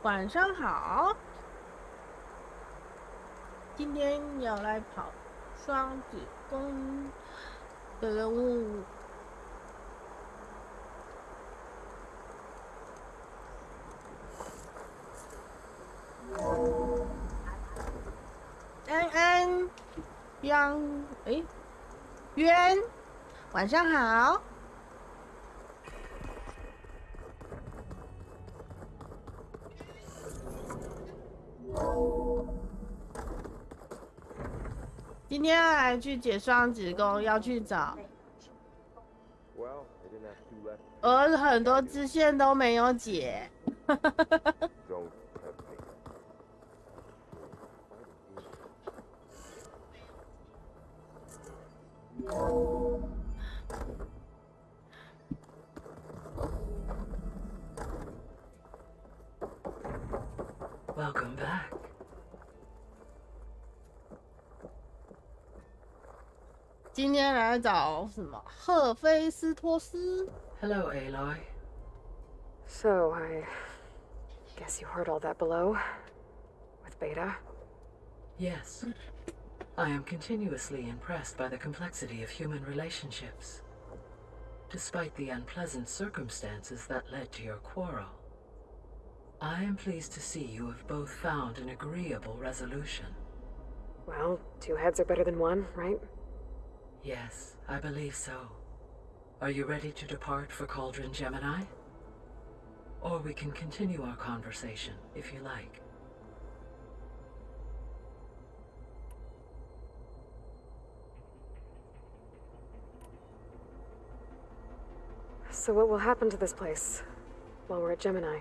晚上好，今天要来跑双子宫的任务。安安，渊，晚上好。今天要来去解双子宫，要去找，而很多支线都没有解。Welcome back. 今天来找什么？赫菲斯托斯。Hello, Aloy. So, I guess you heard all that below? With Beta? Yes. I am continuously impressed by the complexity of human relationships. Despite the unpleasant circumstances that led to your quarrel, I am pleased to see you have both found an agreeable resolution. Well, two heads are better than one, right? Yes, I believe so. Are you ready to depart for Cauldron Gemini? Or we can continue our conversation, if you like. So what will happen to this place while we're at Gemini?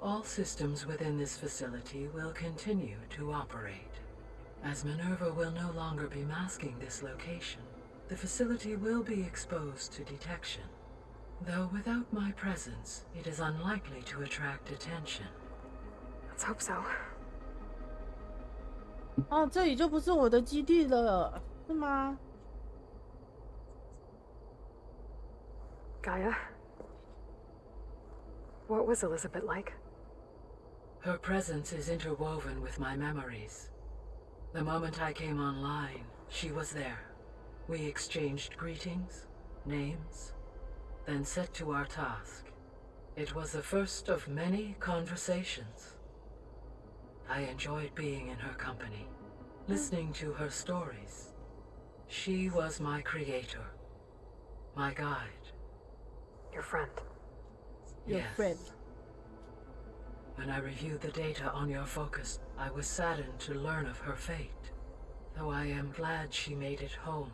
All systems within this facility will continue to operate. As Minerva will no longer be masking this location, the facility will be exposed to detection. Though without my presence, it is unlikely to attract attention. Let's hope so. 哦，这里就不是我的基地了，是吗？ Gaia? What was Elizabeth like? Her presence is interwoven with my memories. The moment I came online, she was there. We exchanged greetings, names, then set to our task. It was the first of many conversations. I enjoyed being in her company, listening to her stories. She was my creator, my guide. Your friend. Your Yes. friend. When I reviewed the data on your focus, I was saddened to learn of her fate, though I am glad she made it home.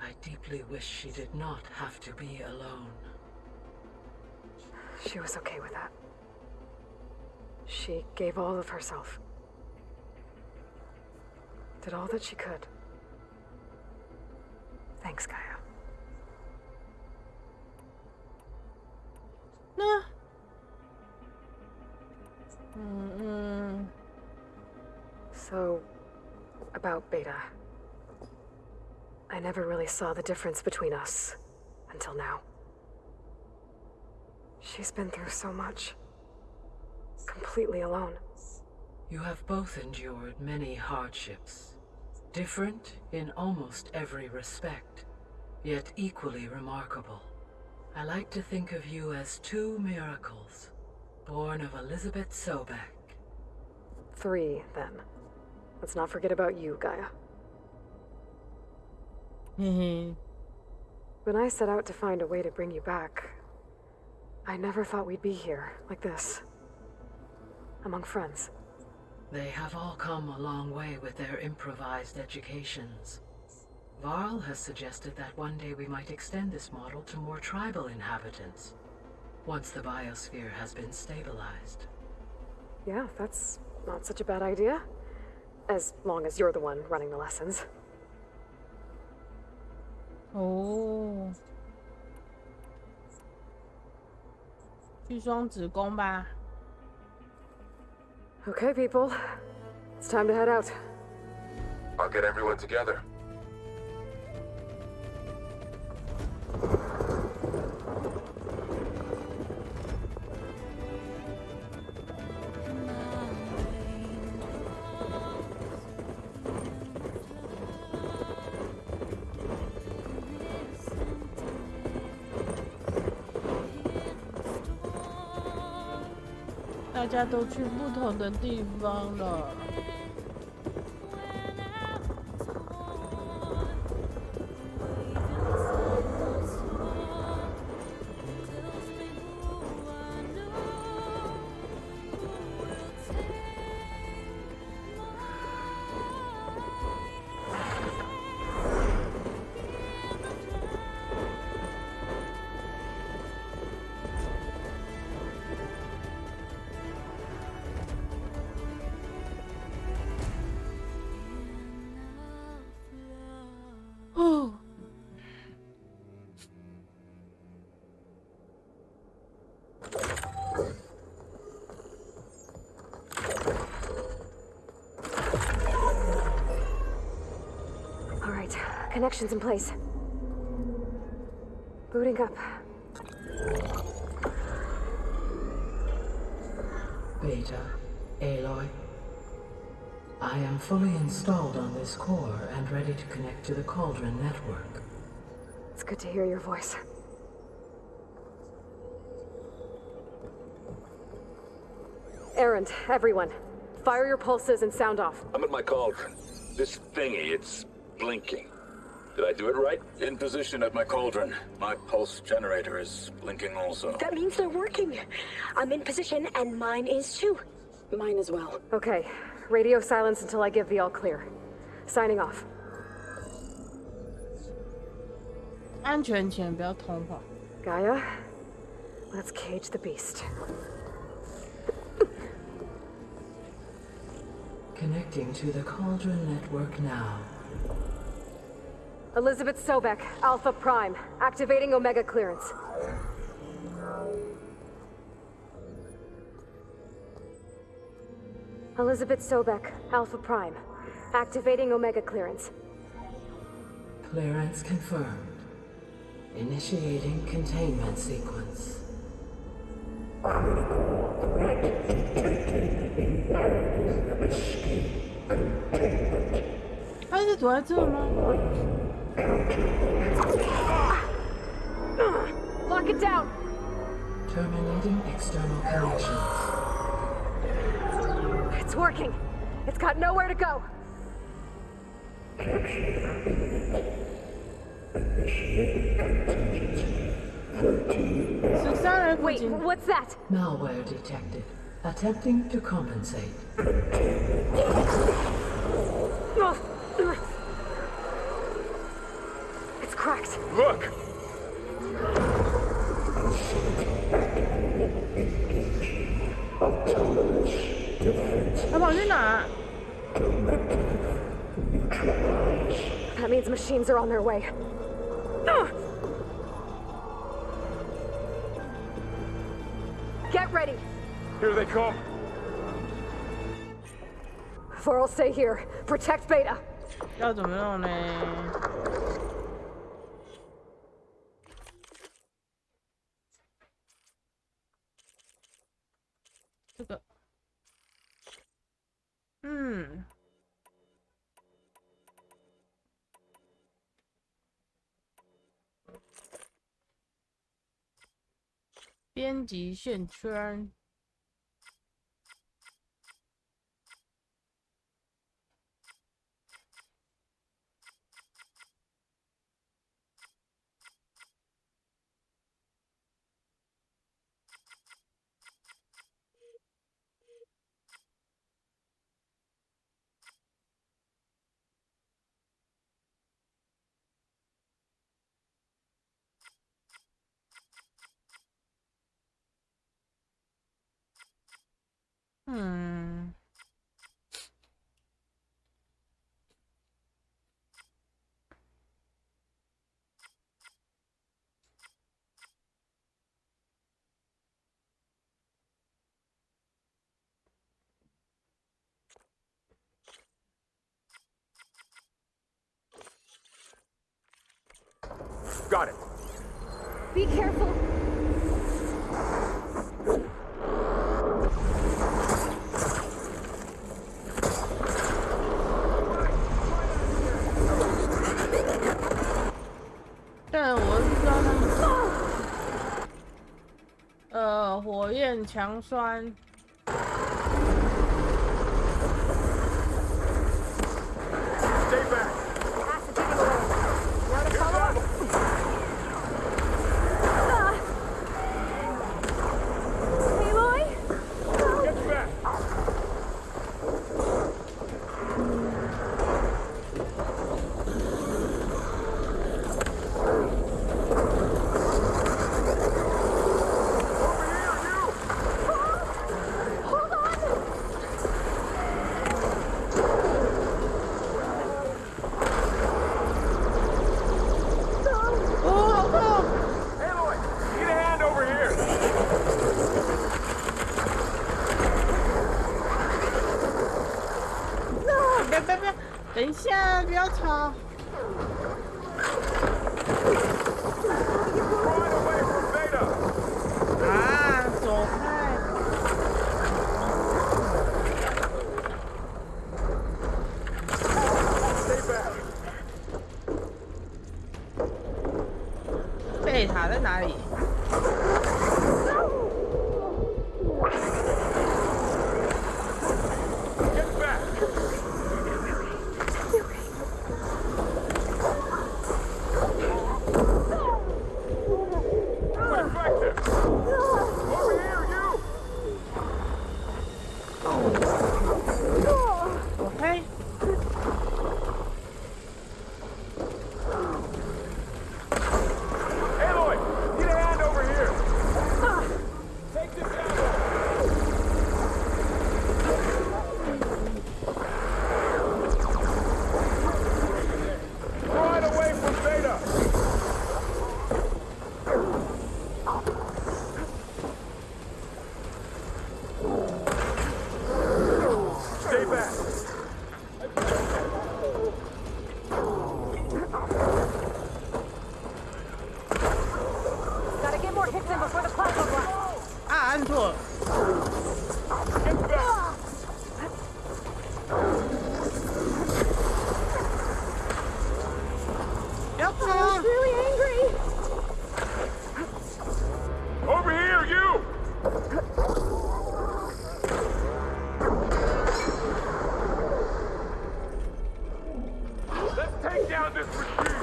I deeply wish she did not have to be alone. She was okay with that. She gave all of herself. Did all that she could. Thanks, Gaia. 那，So, about Beta. I never really saw the difference between us until now. She's been through so much. Completely alone. You have both endured many hardships, different in almost every respect, yet equally remarkable. I like to think of you as two miracles, born of Elizabeth Sobek. 3, then. Let's not forget about you, Gaia. 嘿嘿， When I set out to find a way to bring you back, I never thought we'd be here, like this. Among friends. They have all come a long way with their improvised educations. Varl has suggested that one day we might extend this model to more tribal inhabitants, once the biosphere has been stabilized. Yeah, that's not such a bad idea. As long as you're the one running the lessons. 哦，去双子宫吧。Okay, people. It's time to head out. I'll get everyone together. Listen 大家都去不同的地方了。哦。All right, connections in place. Booting up. Beta, Aloy. I am fully installed on this core and ready to connect to the Cauldron network. It's good to hear your voice. Errand, everyone. Fire your pulses and sound off. I'm at my cauldron. This thingy, it's blinking. Did I do it right? In position at my cauldron. My pulse generator is blinking also. That means they're working. I'm in position, and mine is too. Mine as well. Okay, radio silence until I give the all clear. Signing off. 安全前不要通话。 Gaia, let's cage the beast. Connecting to the Cauldron network now. Elizabeth Sobek, Alpha Prime, activating Omega clearance. Elizabeth Sobek, Alpha Prime, activating Omega clearance. Clearance confirmed. Initiating containment sequence.他是躲在这吗？ Lock it down! Terminating external connections. It's working. It's got nowhere to go. Wait, what's that? Malware detected. Attempting to compensate. It's cracked. Look! 他跑去哪？ That means machines are on their way. Get ready. Here they come. Four will stay here. Protect Beta. 要怎么弄呢？这个，编辑线圈。Got it. Be careful.但我是知道他们，火焰强酸。Stay back. Acid eating away. Now to follow up. Aloy? Get back. Aloy, need a hand over here. 别，等一下，不要吵。 Right away from Beta. 啊，走开！贝塔在哪里？ Get back. Effective. Over here, you. 走开！ Aloy, need a hand over here. Take this ammo. Right away from Beta. Stay back. Gotta get more hits in before the plasma blast. 啊，按错了。 Get back. 不要跑！ Really angry. Over here, you. Let's take down this machine.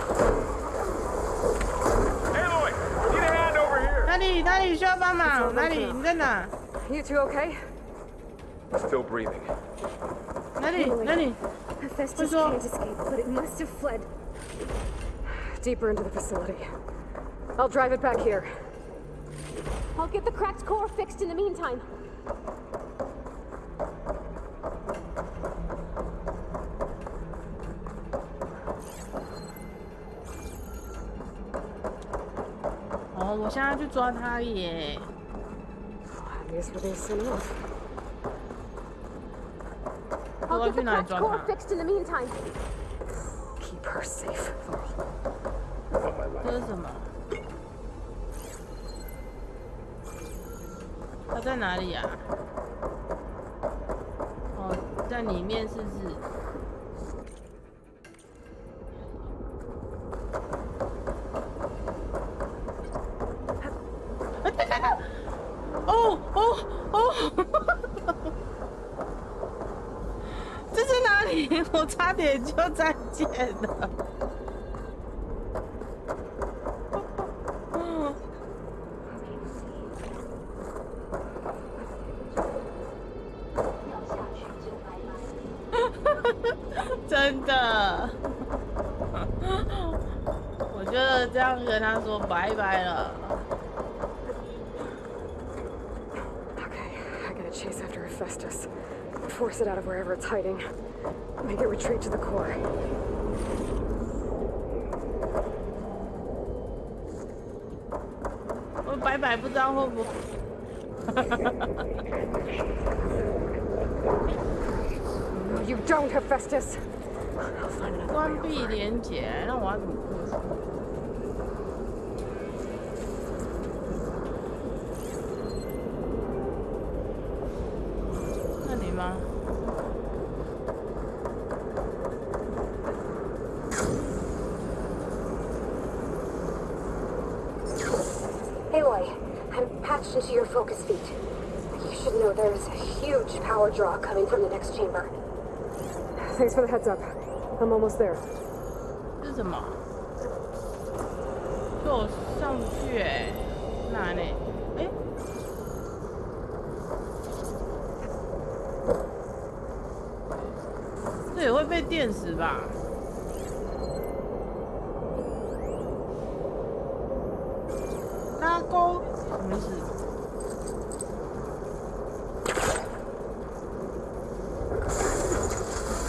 Aloy, need a hand over here. 哪里需要帮忙？哪里？你在哪？ You two okay? Still breathing. 哪里？ Hephaestus What's wrong? can't escape, but it must have fled. Deeper into the facility. I'll drive it back here. I'll get the cracked core fixed in the meantime. 哦，我现在去抓他耶！ These were these soon enough. 我 I'll 要 get 去 the 哪里 cracked 抓 core 他？ fixed in the meantime. Keep her safe, Thorl. 这是什么？他在哪里啊？哦，在里面是不是？哦！这是哪里？我差点就再见了。真的，我觉得这样跟他说拜拜了。 Okay, I gotta chase after Hephaestus. Force it out of wherever it's hiding. Make it retreat to the core. 我拜拜，不知道会不会。No, you don't, Hephaestus. I'll find another way 关 over. 闭连接，那我要怎么过去？ patched into your focus feed. You should know there's a huge power draw coming from the next chamber. Thanks for the heads up. I'm almost there. 这是什么？说我上不去哎，难哎，哎，这也会被电死吧？拉钩什么意思？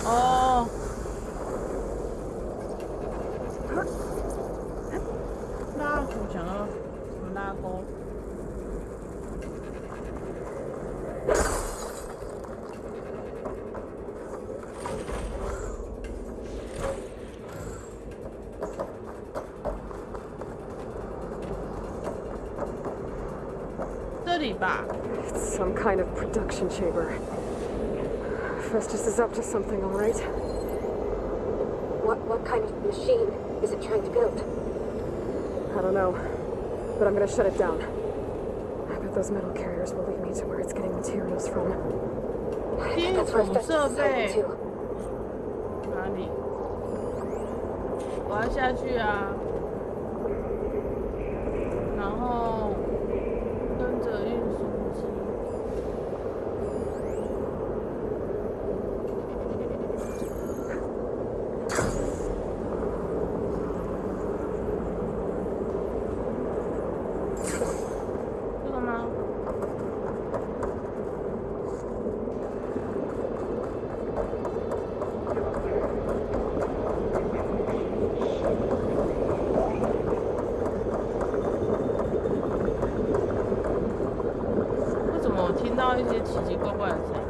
哦。拉，我想要什么拉钩？这里吧。 It's some kind of production chamber. Festus is up to something, all right. What kind of machine is it trying to build? I don't know, but I'm gonna shut it down. I bet those metal carriers will lead me to where it's getting materials from. That's where Festus is heading to. 哪里？我要下去啊，然后跟着运输机。这个吗？为什么我听到一些奇奇怪怪的声音？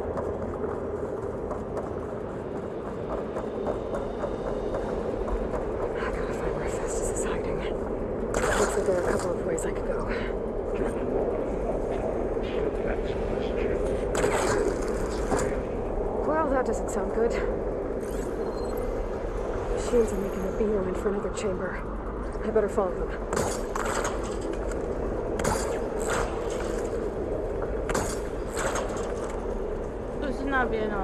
I gotta find where Festus is hiding. Looks like there are a couple of ways I could go. Well, that doesn't sound good. Machines are making a beeline for another chamber. I better follow them. 就是那边哦。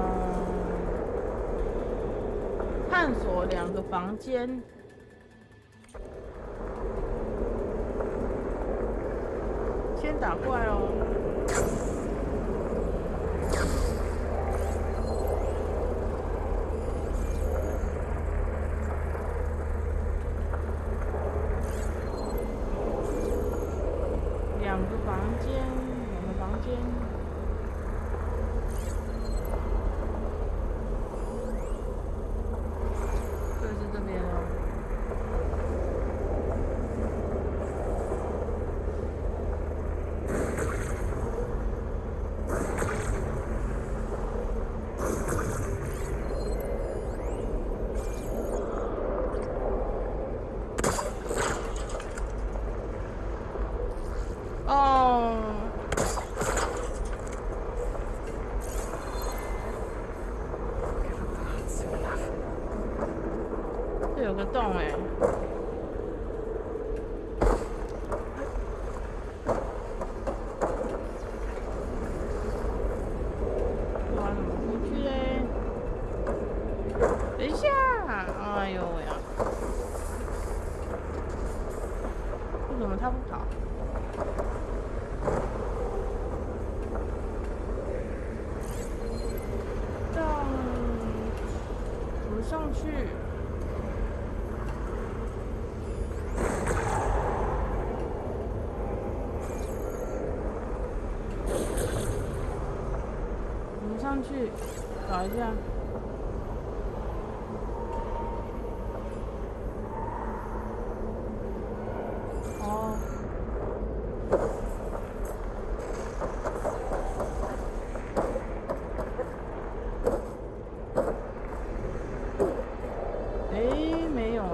探索2个房间。先打怪哦。2个房间，2个房间。 就是这边哦。哦。这有个洞哎。哇，怎么出去嘞？等一下，哎呦喂呀！为什么他不跑？洞，怎么上去？ 我们上去找一下。哦。诶，没有诶。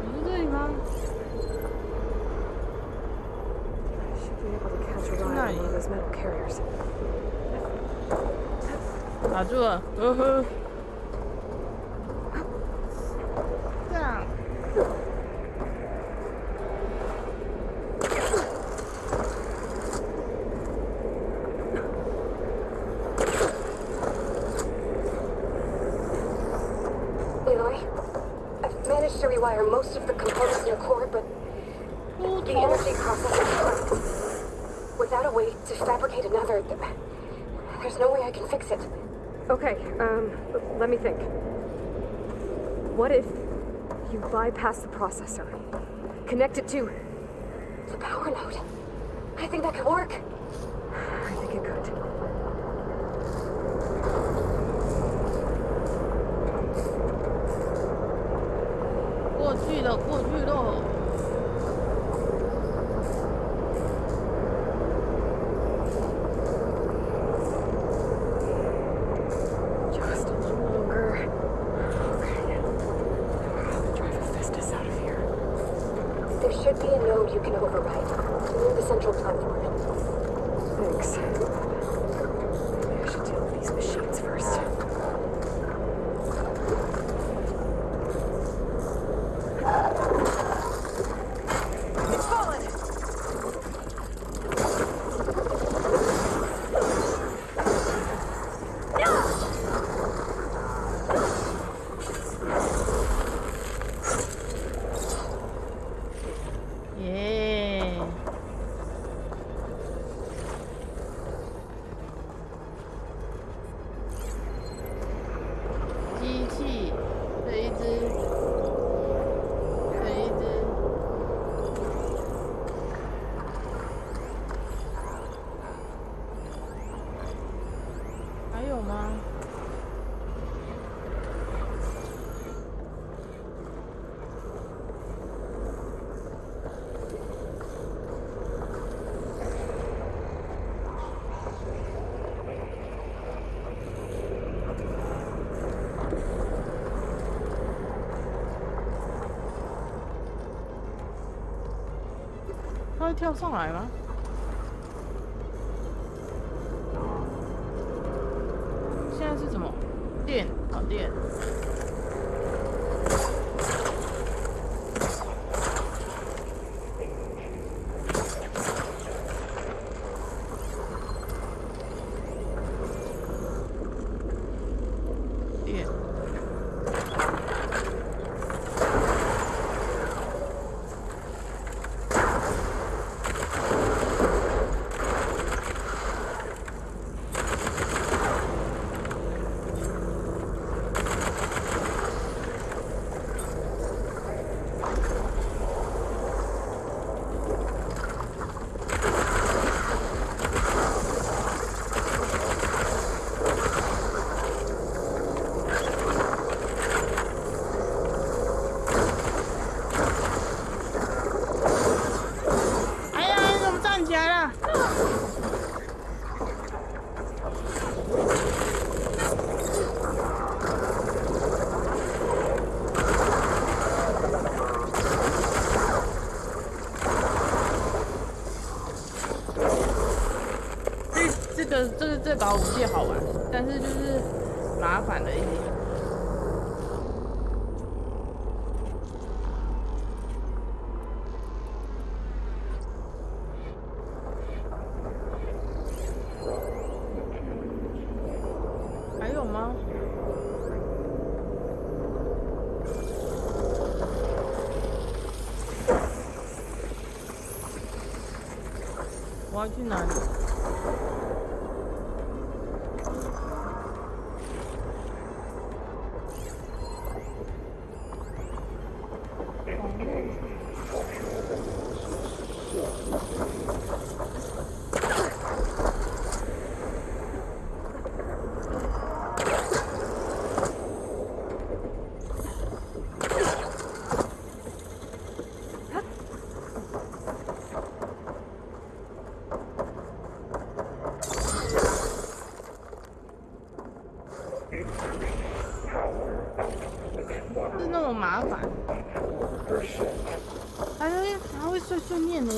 你是这里吗？ One of those metal carriers. 卡住了， rewire most of the components in your core, but the energy processor is cracked. Without a way to fabricate another, there's no way I can fix it. Okay, let me think. What if you bypass the processor? Connect it to the power node. I think that could work. I think it could. 过去了，过去了。Just a little longer. Okay. I'll drive Hephaestus out of here. There should be a node you can override near the central platform. Thanks. Maybe I should deal with these machines first. It's fallen! Yeah. 机器，这一只，这一只。还有吗？它会跳上来吗？现在是什么？电，好电。电。哎呀，你怎么站起来了？这把武器好玩，但是就是麻烦了一点。还有吗？我要去哪里？是那么麻烦，还会碎碎念呢。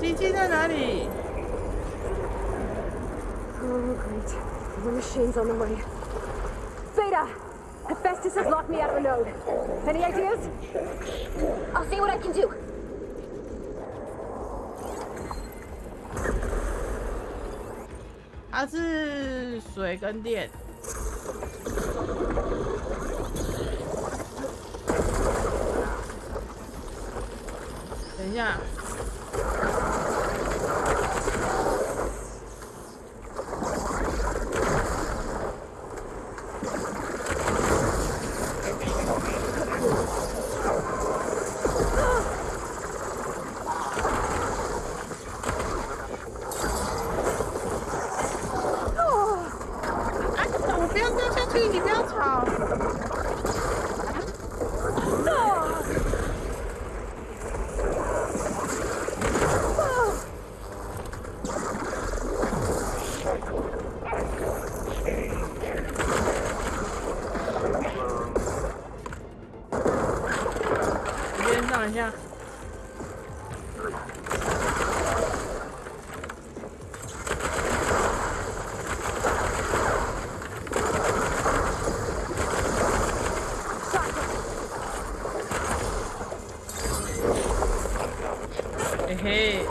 机器在哪里？ Oh, great. More machines on the way. Beta! Hephaestus has locked me out of a node. Any ideas? I'll see what I can do. 它是水跟电。等一下。我不要掉下去，你不要吵。边上一下。嘿嘿。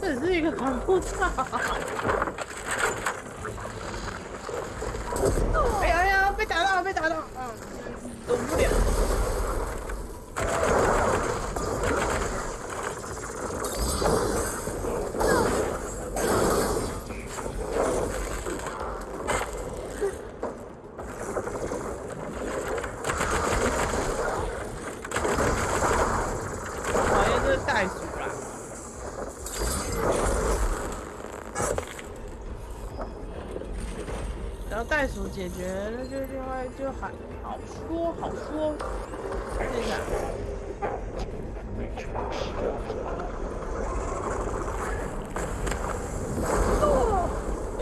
这是一个恐怖罩。哎呀哎呀，被打到，被打到，躲不了。讨厌这个袋鼠啦。然后袋鼠解决，那就另外就还好说好说。这下。诶？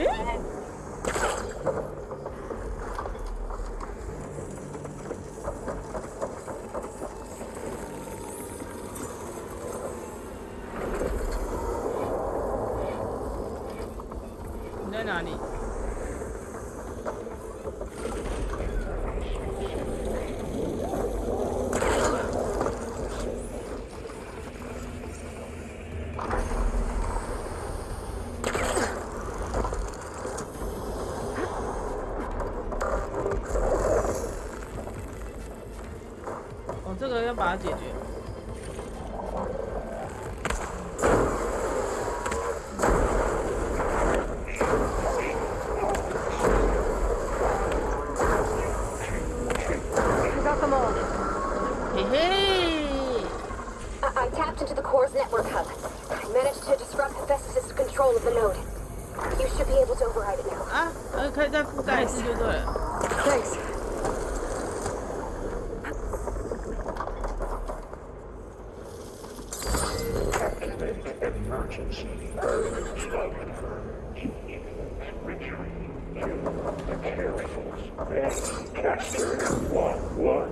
你在哪里？哦，这个要把它解决。嘿嘿。I tapped into the core's network hub. I managed to disrupt Hephaestus' control of the node. You should be able to override it now. 啊，可以再覆盖一次就对了。Thanks. Emergency. The careful. Caster 1-1.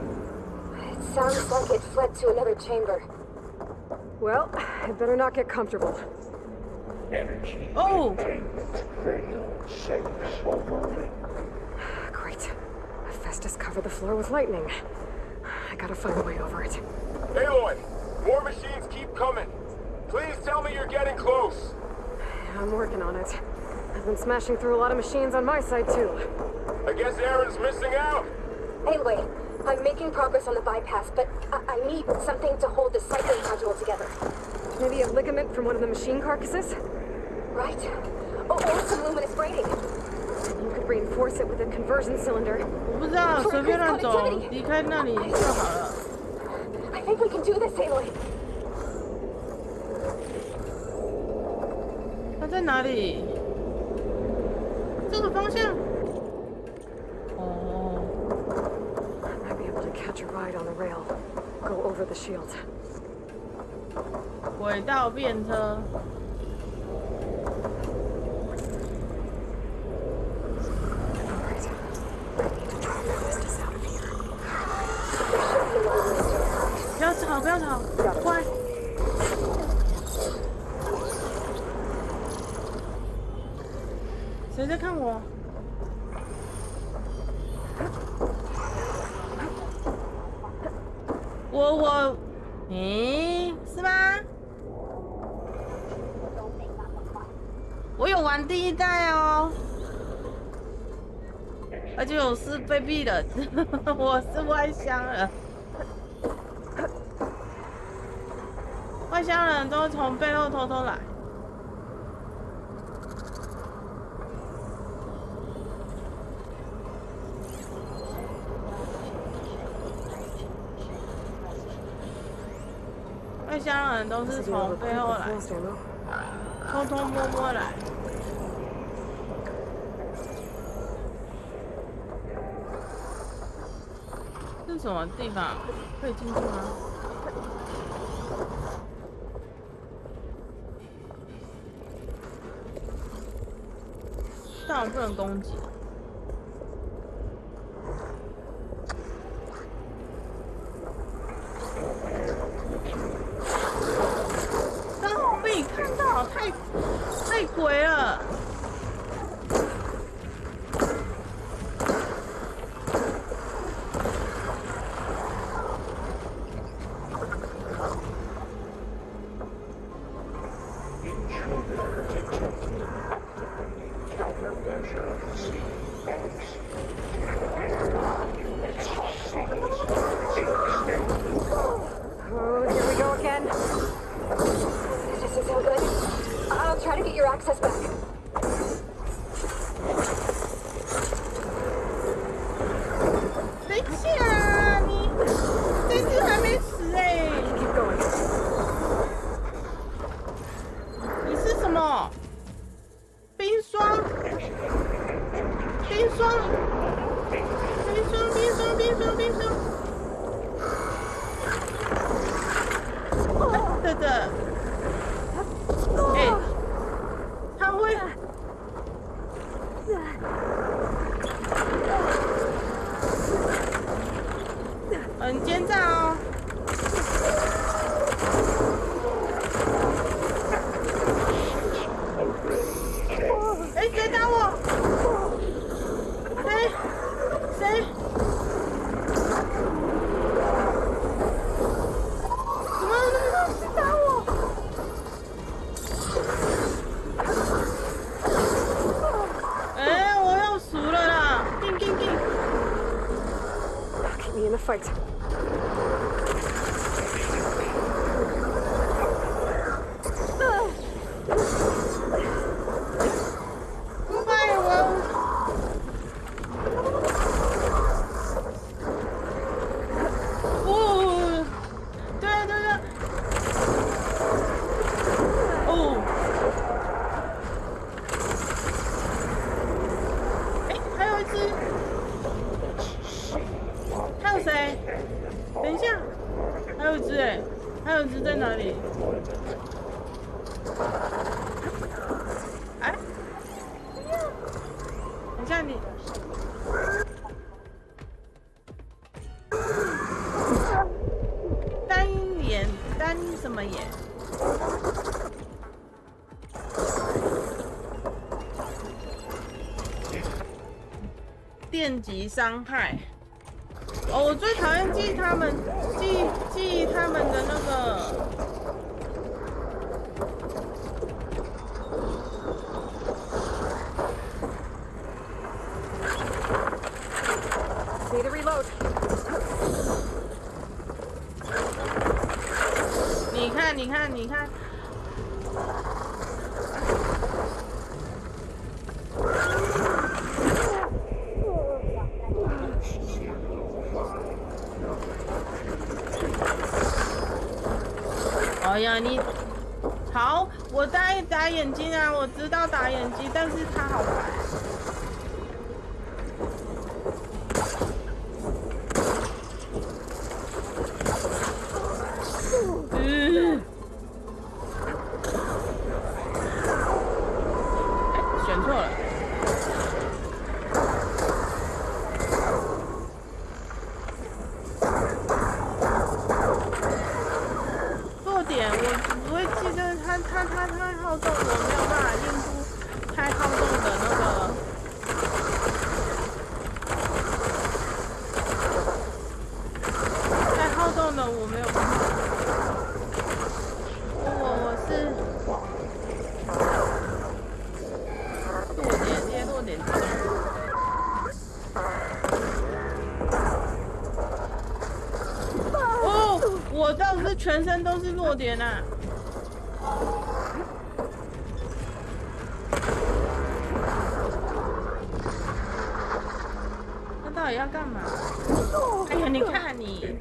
It sounds like it fled to another chamber. Well, I'd better not get comfortable. Energy. Oh! Fatal. Safe overloading. Great. Hephaestus covered the floor with lightning. I gotta find a way over it. Aloy, more machines keep coming. Please tell me you're getting close. I'm working on it. I've been smashing through a lot of machines on my side, too. I guess Aaron's missing out. Anyway, I'm making progress on the bypass, but I need something to hold the cycling module together. Maybe a ligament from one of the machine carcasses? Right? Or some luminous braiding. You could reinforce it with a conversion cylinder. 我不知道，随便乱走，离开那里就好了。I think we can do this, Aloy. 它在哪里？这个方向。哦。I might be able to catch a ride on the rail. Go over the shield. 轨道便车。不要吵，不要吵，乖。谁在看我？是吗？我有玩第一代哦，而且我是被毙的，我是外乡人。外乡人都从背后偷偷来。外乡人都是从背后来，偷偷摸摸来。这是什么地方？可以进去吗？但我不能攻击。刚好被你看到，太鬼了。很奸诈哦！哎，谁打我？谁？怎么那么多人打我？哎，我要输了啦！进！ Keep me in the fight. 电击伤害。哦，我最讨厌记他们的那个。Need to reload. 你看。哎呀，你好，我打眼睛啊，我知道打眼睛，但是他好白。选错了。我不会记得他好动，我没有办法练出太好动的那个全身都是弱点啊！他到底要干嘛？哎呀，你看你！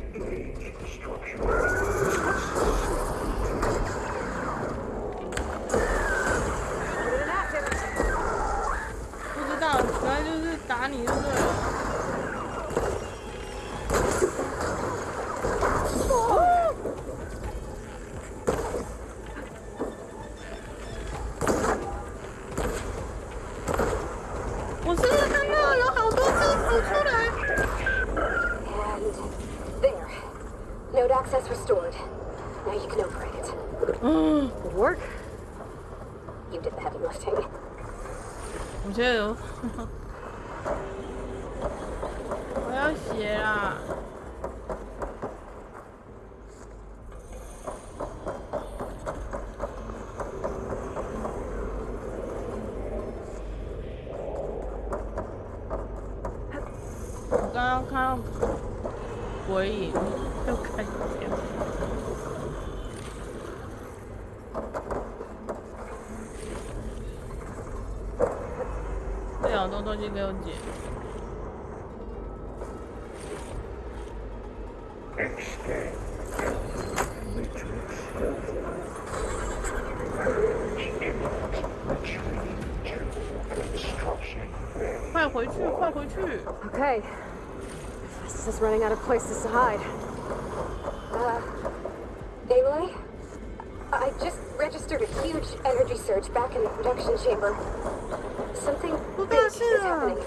不知道，主要就是打你就对了。我是不是看到有好多只浮出来？ And there. Node access restored. Now you can operate it. Good work. You did the heavy lifting. 我觉得有，我要写啦。我刚刚看到鬼影，又看见。这两种东西给我解。 Extend. Matrix. Retreating to construction bay. 快回去，快回去！ Okay. This is running out of places to hide. Aloy? I just registered a huge energy surge back in the production chamber. Something big is happening.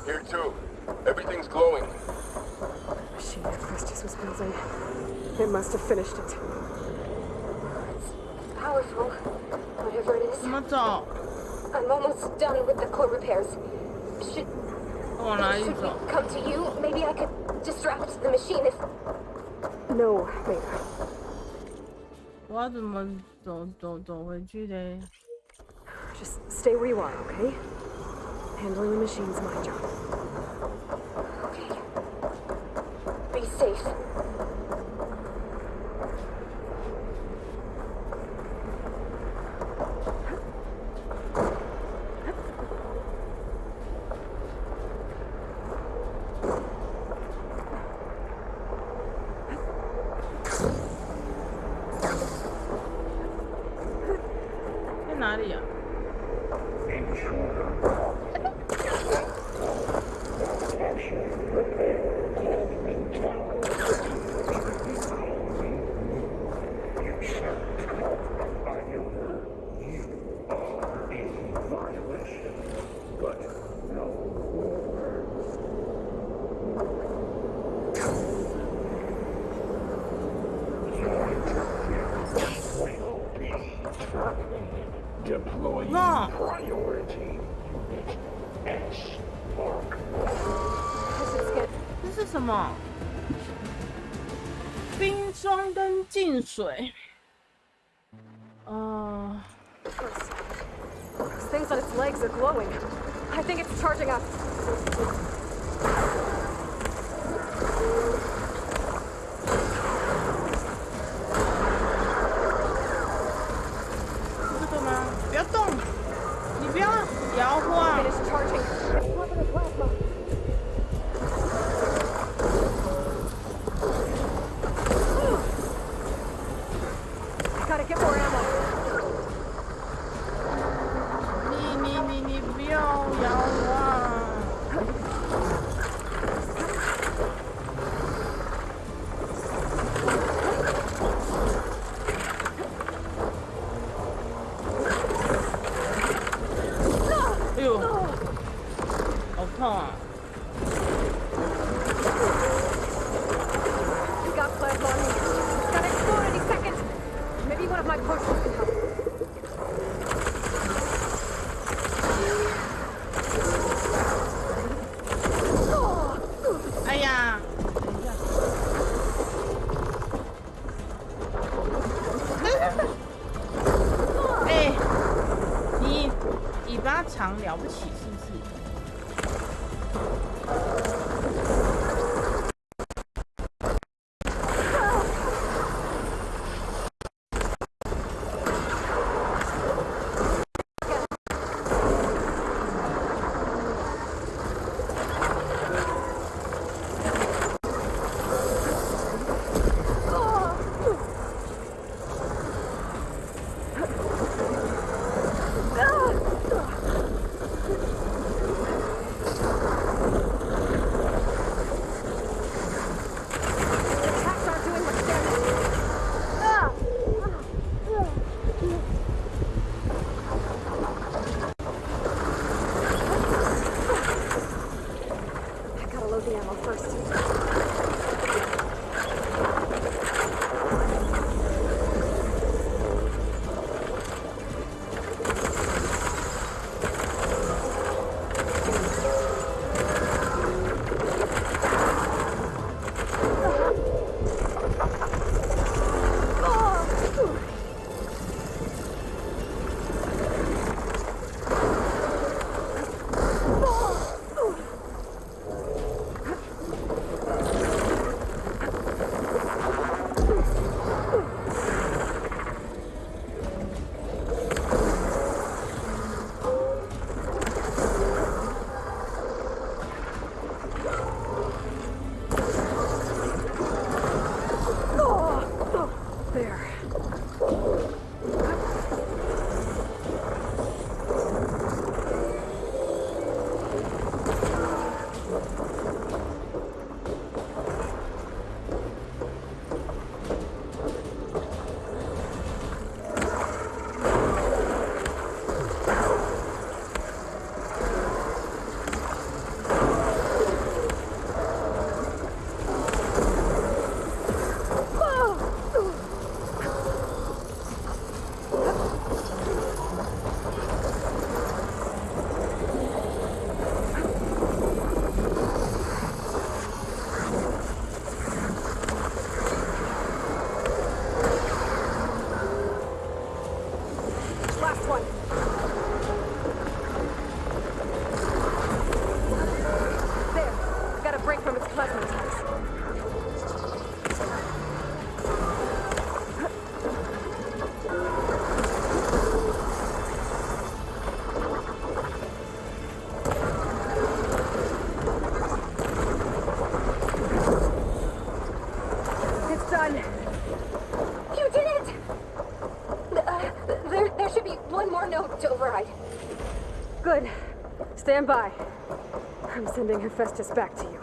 Here too. Everything's glowing. The machine that Christus was building. It must have finished it. It's powerful, whatever it is. 怎么走？ I'm almost done with the core repairs. Should 往哪里 we 走？ come to you? Maybe I could distract the machine if... No, Maida. 我要怎么走回去嘞？ Just stay where you are, okay? Handling the machine's my job. Okay. Be safe.在哪里啊？ Intruder. Actually, prepare Coleman Tower. You sound compromised. You are in violation, but no words. Your interference will be terminated. Deploying No. priority unit S Mark 这是什么？冰霜灯进水。Those things on its legs are glowing. I think it's charging up. 这个吗？不要动，你不要摇晃 It。is charging. It's pumping the plasma. I gotta get more ammo. 你不要摇晃。哎呦，好痛啊！ We got plasma on me. It's gonna explode any second. Maybe one of my potions can help. 哎呀，等一下。哎，你尾巴长了不起是不是？ Stand by. I'm sending Hephaestus back to you.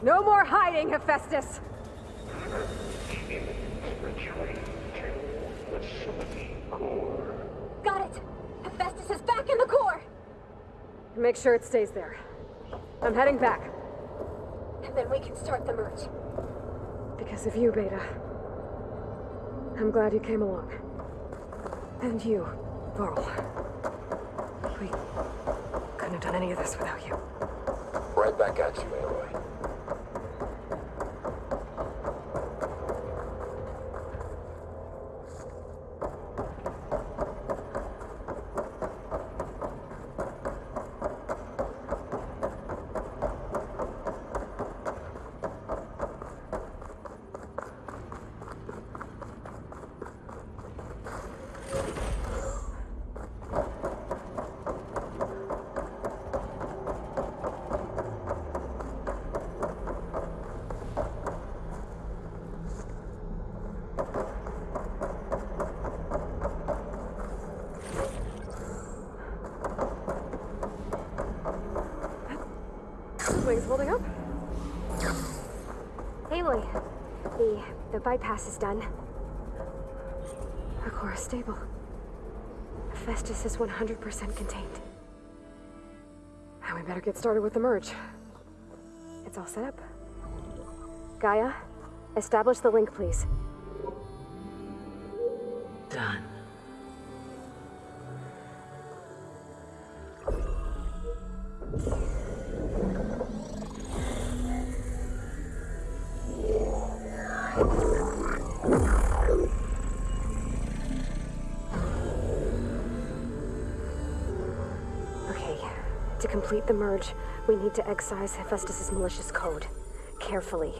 No more hiding, Hephaestus! Retreat to the Symphony core. Got it! Hephaestus is back in the core! Make sure it stays there. I'm heading back. And then we can start the merge. Because of you, Beta. I'm glad you came along. And you, Varl. We couldn't have done any of this without you. Right back at you, Aloy. Wings holding up? Aloy, the bypass is done. Our core is stable. Hephaestus is 100% contained. Now we better get started with the merge. It's all set up. Gaia, establish the link, please. Done. Okay, to complete the merge, we need to excise Hephaestus' malicious code. Carefully.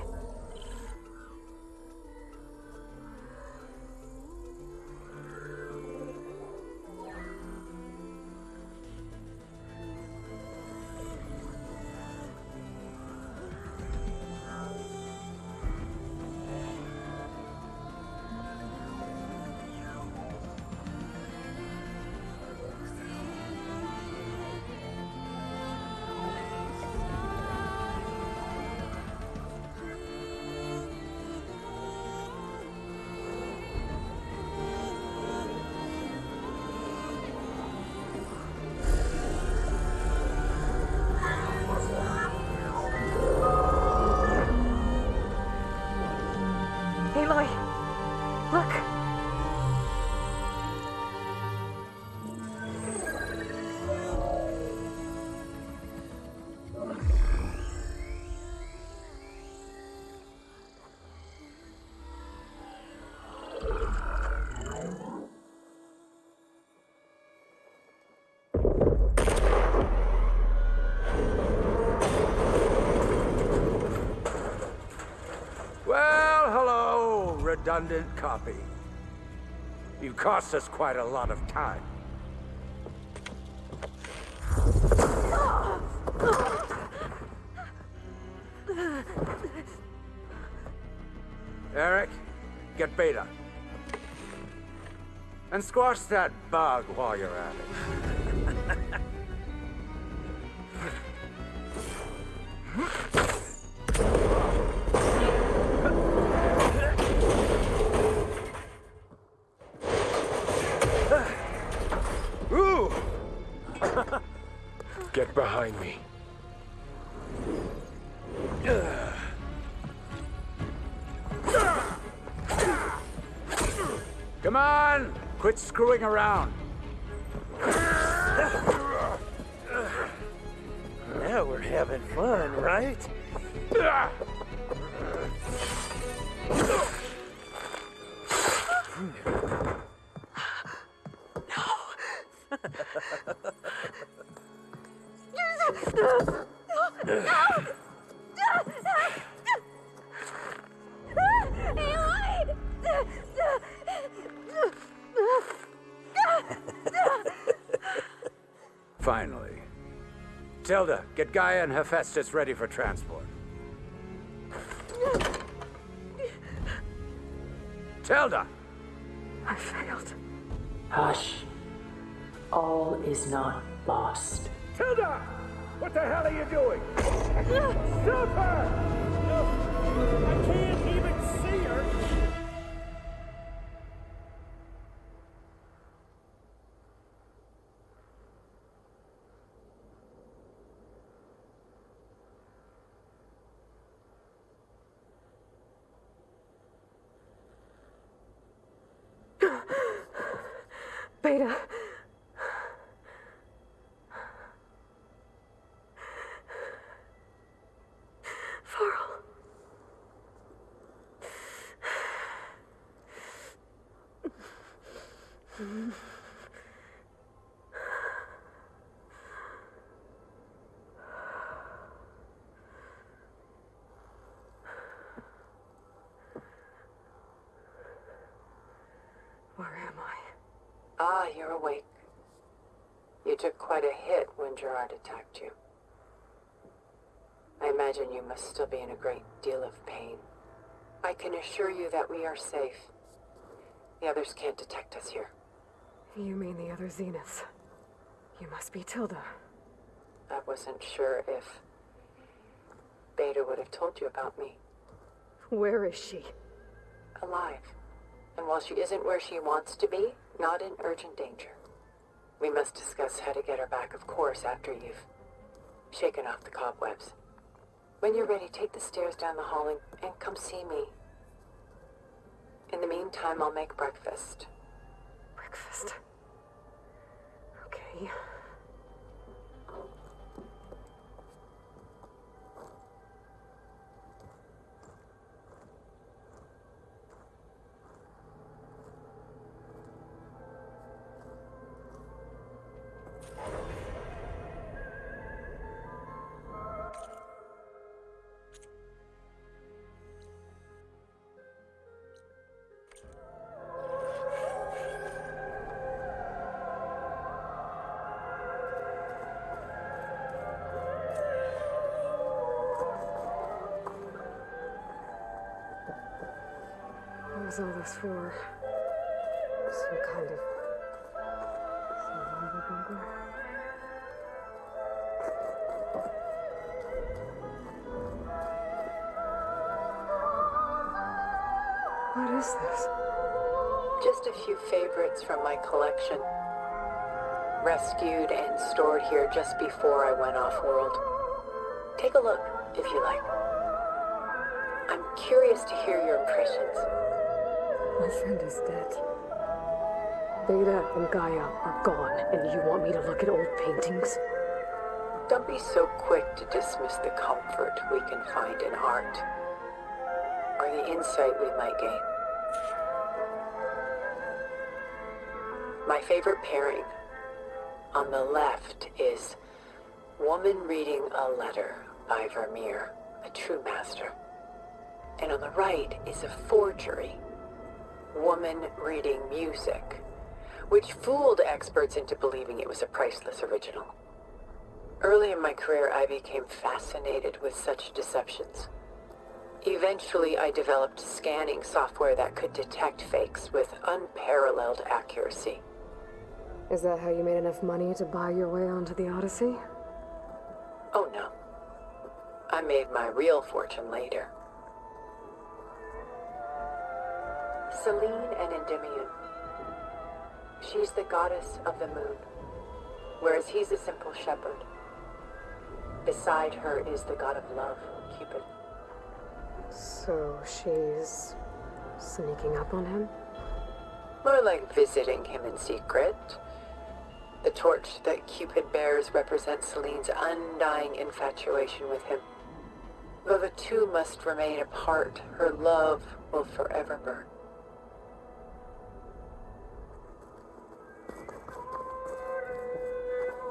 redundant copy. You cost us quite a lot of time. Eric, get Beta. And squash that bug while you're at it. Ooh! Get behind me. Come on! Quit screwing around. Now we're having fun, right? Finally. Tilda, get Gaia and Hephaestus ready for transport. Tilda! I failed. Hush. All is not lost. Tilda! What the hell are you doing? Stop her! I can't even see her! Beta. Farrell. Where am I? Ah, you're awake. You took quite a hit when Gerard attacked you. I imagine you must still be in a great deal of pain. I can assure you that we are safe. The others can't detect us here. You mean the other Zeniths? You must be Tilda. I wasn't sure if Beta would have told you about me. Where is she? Alive. And while she isn't where she wants to be, not in urgent danger. We must discuss how to get her back, of course, after you've shaken off the cobwebs. When you're ready, take the stairs down the hall and come see me. In the meantime, I'll make breakfast. Breakfast. Okay. What was all this for? Some kind of survival bunker? What is this? Just a few favorites from my collection. Rescued and stored here just before I went off-world. Take a look, if you like. I'm curious to hear your impressions. My friend is dead. Beta and Gaia are gone, and you want me to look at old paintings? Don't be so quick to dismiss the comfort we can find in art, or the insight we might gain. My favorite pairing on the left is Woman Reading a Letter by Vermeer, a true master. And on the right is a forgery woman reading music, which fooled experts into believing it was a priceless original. Early in my career, I became fascinated with such deceptions. Eventually, I developed scanning software that could detect fakes with unparalleled accuracy. Is that how you made enough money to buy your way onto the Odyssey? Oh no. I made my real fortune later. Selene and Endymion. She's the goddess of the moon, whereas he's a simple shepherd. Beside her is the god of love, Cupid. So she's sneaking up on him? More like visiting him in secret. The torch that Cupid bears represents Selene's undying infatuation with him. Though the two must remain apart, her love will forever burn.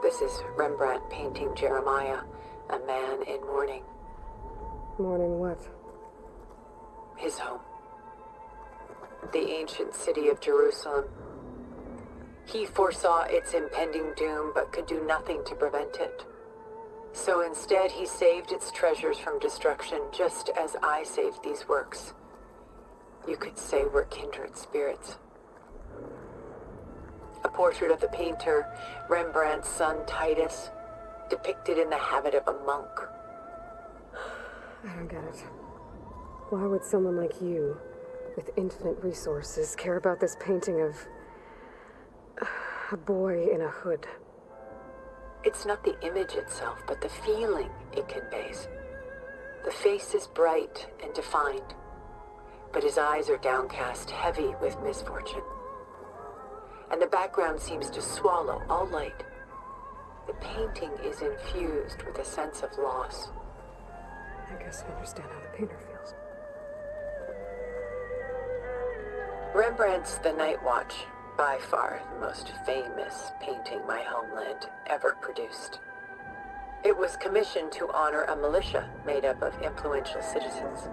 This is Rembrandt painting Jeremiah, a man in mourning. Mourning what? His home. The ancient city of Jerusalem. He foresaw its impending doom, but could do nothing to prevent it. So instead, he saved its treasures from destruction, just as I saved these works. You could say we're kindred spirits. A portrait of the painter, Rembrandt's son Titus, depicted in the habit of a monk. I don't get it. Why would someone like you, with infinite resources, care about this painting of a boy in a hood? It's not the image itself, but the feeling it conveys. The face is bright and defined, but his eyes are downcast, heavy with misfortune. And the background seems to swallow all light. The painting is infused with a sense of loss. I guess I understand how the painter feels. Rembrandt's The Night Watch, by far the most famous painting my homeland ever produced. It was commissioned to honor a militia made up of influential citizens.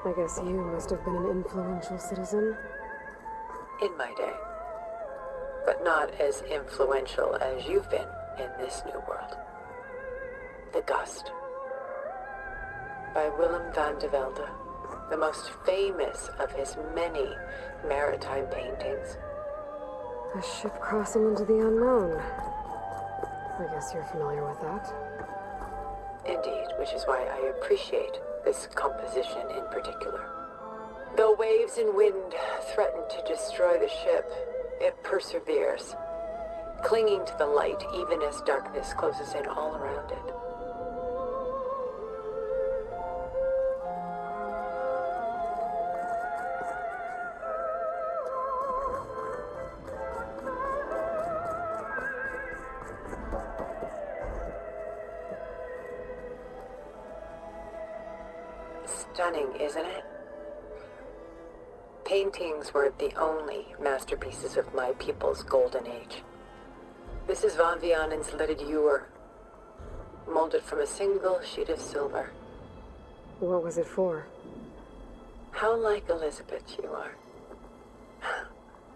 I guess you must have been an influential citizen. In my day. But not as influential as you've been in this new world. The Gust. By Willem van de Velde, the most famous of his many maritime paintings. A ship crossing into the unknown. I guess you're familiar with that. Indeed, which is why I appreciate this composition in particular. Though waves and wind threaten to destroy the ship, it perseveres, clinging to the light even as darkness closes in all around it. Stunning, isn't it? Paintings weren't the only masterpieces of my people's golden age. This is Van Vianen's Leaded Ewer, molded from a single sheet of silver. What was it for? How like Elizabeth you are.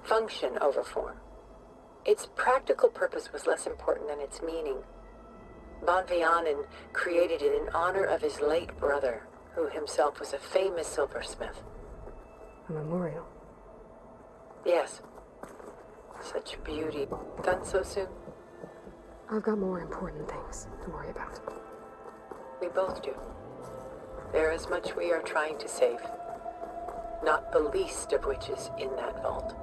Function over form. Its practical purpose was less important than its meaning. Van Vianen created it in honor of his late brother, who himself was a famous silversmith. A memorial? Yes. Such beauty. Done so soon? I've got more important things to worry about. We both do. There is much we are trying to save. Not the least of which is in that vault.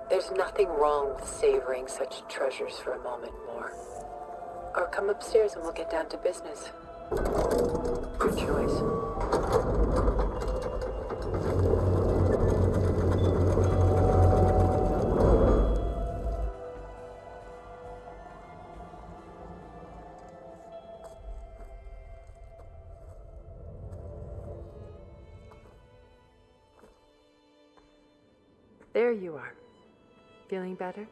There's nothing wrong with savoring such treasures for a moment more. Or come upstairs and we'll get down to business. Your choice. There you are. Feeling better?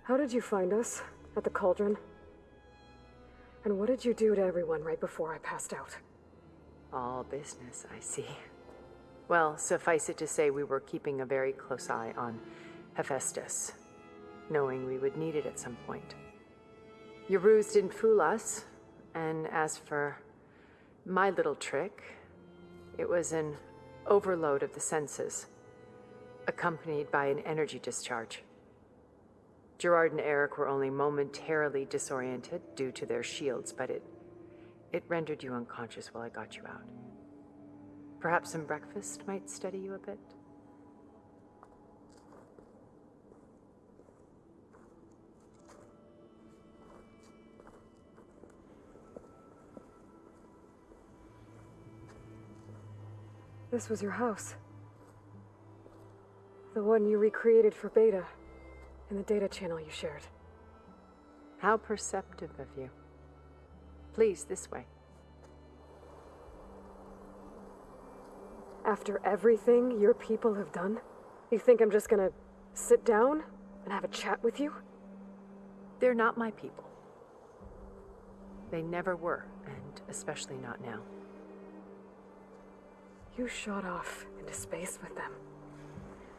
How did you find us? At the cauldron? And what did you do to everyone right before I passed out? All business, I see. Well, suffice it to say we were keeping a very close eye on Hephaestus, knowing we would need it at some point. Your ruse didn't fool us, and as for my little trick, it was an overload of the senses, accompanied by an energy discharge. Gerard and Eric were only momentarily disoriented due to their shields, but it rendered you unconscious while I got you out. Perhaps some breakfast might steady you a bit? This was your house. The one you recreated for Beta, in the data channel you shared. How perceptive of you. Please, this way. After everything your people have done, you think I'm just gonna sit down and have a chat with you? They're not my people. They never were, and especially not now. You shot off into space with them,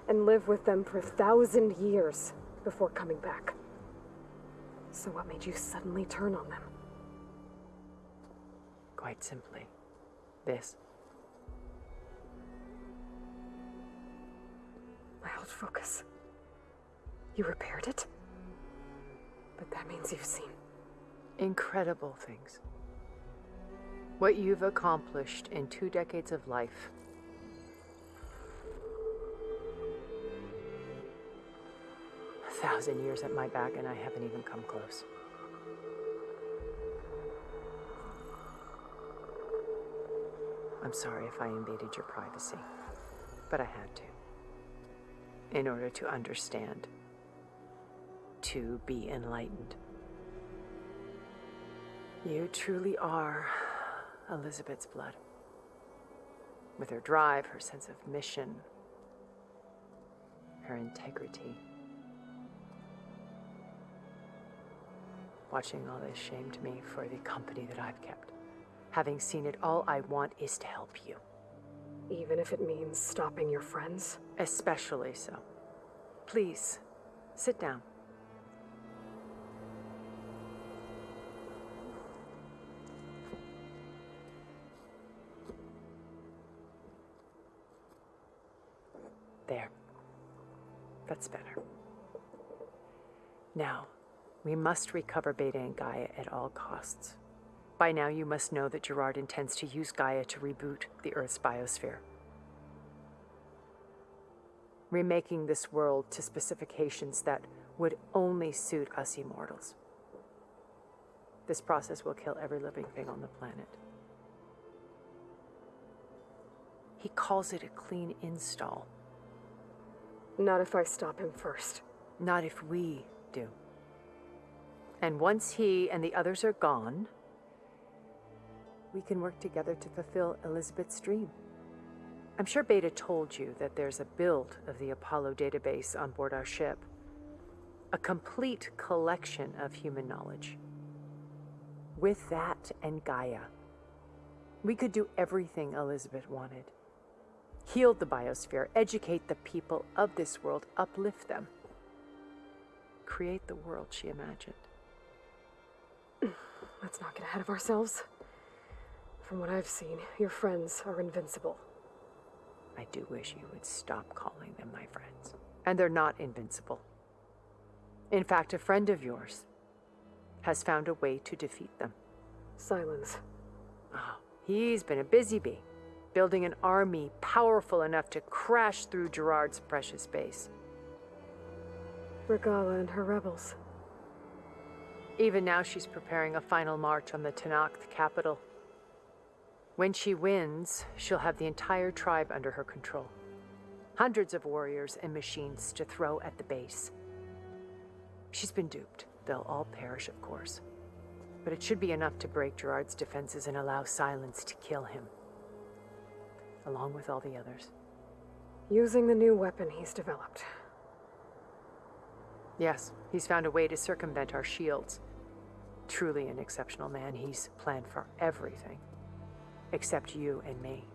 and lived with them for 1,000 years before coming back. So what made you suddenly turn on them? Quite simply, this. My old focus. You repaired it? But that means you've seen incredible things. What you've accomplished in 2 decades of life. A 1,000 years at my back, and I haven't even come close. I'm sorry if I invaded your privacy, but I had to. In order to understand, to be enlightened. You truly are Elizabeth's blood. With her drive, her sense of mission, her integrity. Watching all this shamed me for the company that I've kept. Having seen it, all I want is to help you. Even if it means stopping your friends? Especially so. Please, sit down. There. That's better. Now, we must recover Beta and Gaia at all costs. By now, you must know that Gerard intends to use Gaia to reboot the Earth's biosphere. Remaking this world to specifications that would only suit us immortals. This process will kill every living thing on the planet. He calls it a clean install. Not if I stop him first. Not if we do. And once he and the others are gone, we can work together to fulfill Elizabeth's dream. I'm sure Beta told you that there's a build of the Apollo database on board our ship. A complete collection of human knowledge. With that and Gaia, we could do everything Elizabeth wanted. Heal the biosphere, educate the people of this world, uplift them. Create the world she imagined. Let's not get ahead of ourselves. From what I've seen, your friends are invincible. I do wish you would stop calling them my friends. And they're not invincible. In fact, a friend of yours has found a way to defeat them. Silence. Oh, he's been a busy bee, building an army powerful enough to crash through Gerard's precious base. Regala and her rebels. Even now she's preparing a final march on the Tenakth capital. When she wins, she'll have the entire tribe under her control. Hundreds of warriors and machines to throw at the base. She's been duped. They'll all perish, of course. But it should be enough to break Gerard's defenses and allow Silence to kill him. Along with all the others. Using the new weapon he's developed. Yes, he's found a way to circumvent our shields. Truly an exceptional man. He's planned for everything. Except you and me.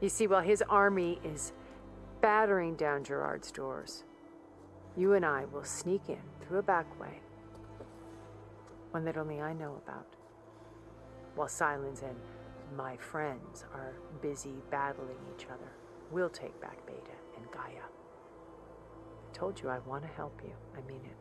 You see, while his army is battering down Gerard's doors, you and I will sneak in through a back way, one that only I know about, while Silence and my friends are busy battling each other. We'll take back Beta and Gaia. I told you I want to help you. I mean it.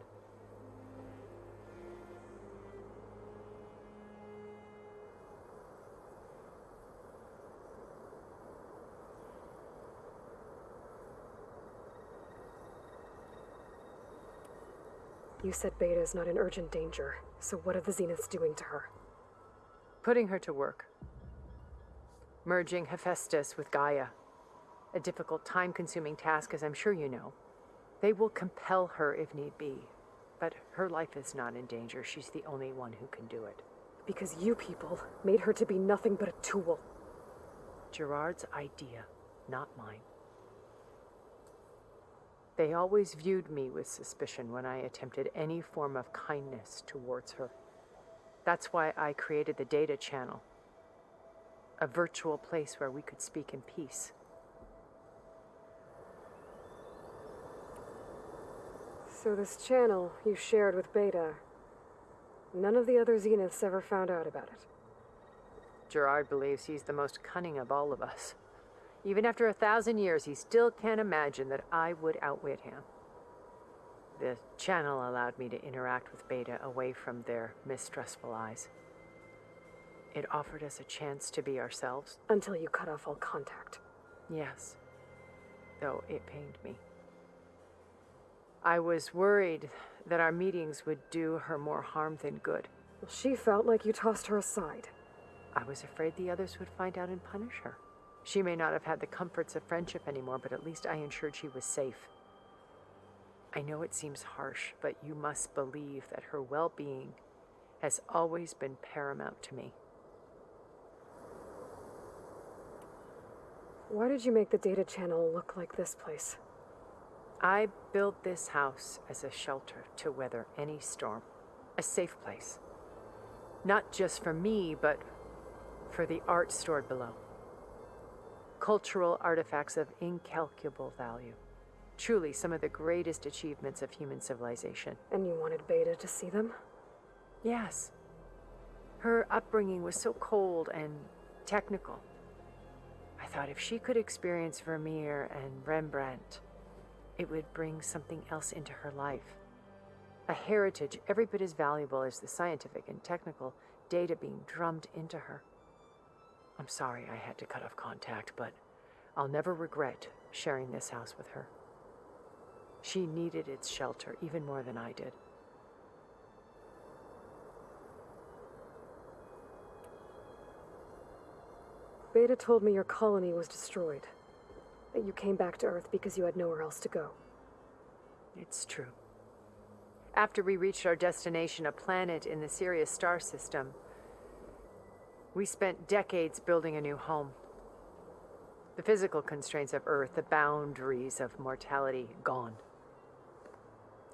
You said Beta is not in urgent danger, so what are the Zeniths doing to her? Putting her to work. Merging Hephaestus with Gaia. A difficult, time-consuming task, as I'm sure you know. They will compel her if need be. But her life is not in danger. She's the only one who can do it. Because you people made her to be nothing but a tool. Gerard's idea, not mine. They always viewed me with suspicion when I attempted any form of kindness towards her. That's why I created the data channel. A virtual place where we could speak in peace. So this channel you shared with Beta, none of the other Zeniths ever found out about it? Gerard believes he's the most cunning of all of us. Even after 1,000 years, he still can't imagine that I would outwit him. The channel allowed me to interact with Beta away from their mistrustful eyes. It offered us a chance to be ourselves. Until you cut off all contact. Yes, though it pained me. I was worried that our meetings would do her more harm than good. Well, she felt like you tossed her aside. I was afraid the others would find out and punish her. She may not have had the comforts of friendship anymore, but at least I ensured she was safe. I know it seems harsh, but you must believe that her well-being has always been paramount to me. Why did you make the data channel look like this place? I built this house as a shelter to weather any storm. A safe place. Not just for me, but for the art stored below. Cultural artifacts of incalculable value. Truly some of the greatest achievements of human civilization. And you wanted Beta to see them? Yes. Her upbringing was so cold and technical. I thought if she could experience Vermeer and Rembrandt, it would bring something else into her life. A heritage every bit as valuable as the scientific and technical data being drummed into her. I'm sorry I had to cut off contact, but I'll never regret sharing this house with her. She needed its shelter even more than I did. Beta told me your colony was destroyed. That you came back to Earth because you had nowhere else to go. It's true. After we reached our destination, a planet in the Sirius star system, we spent decades building a new home. The physical constraints of Earth, the boundaries of mortality, gone.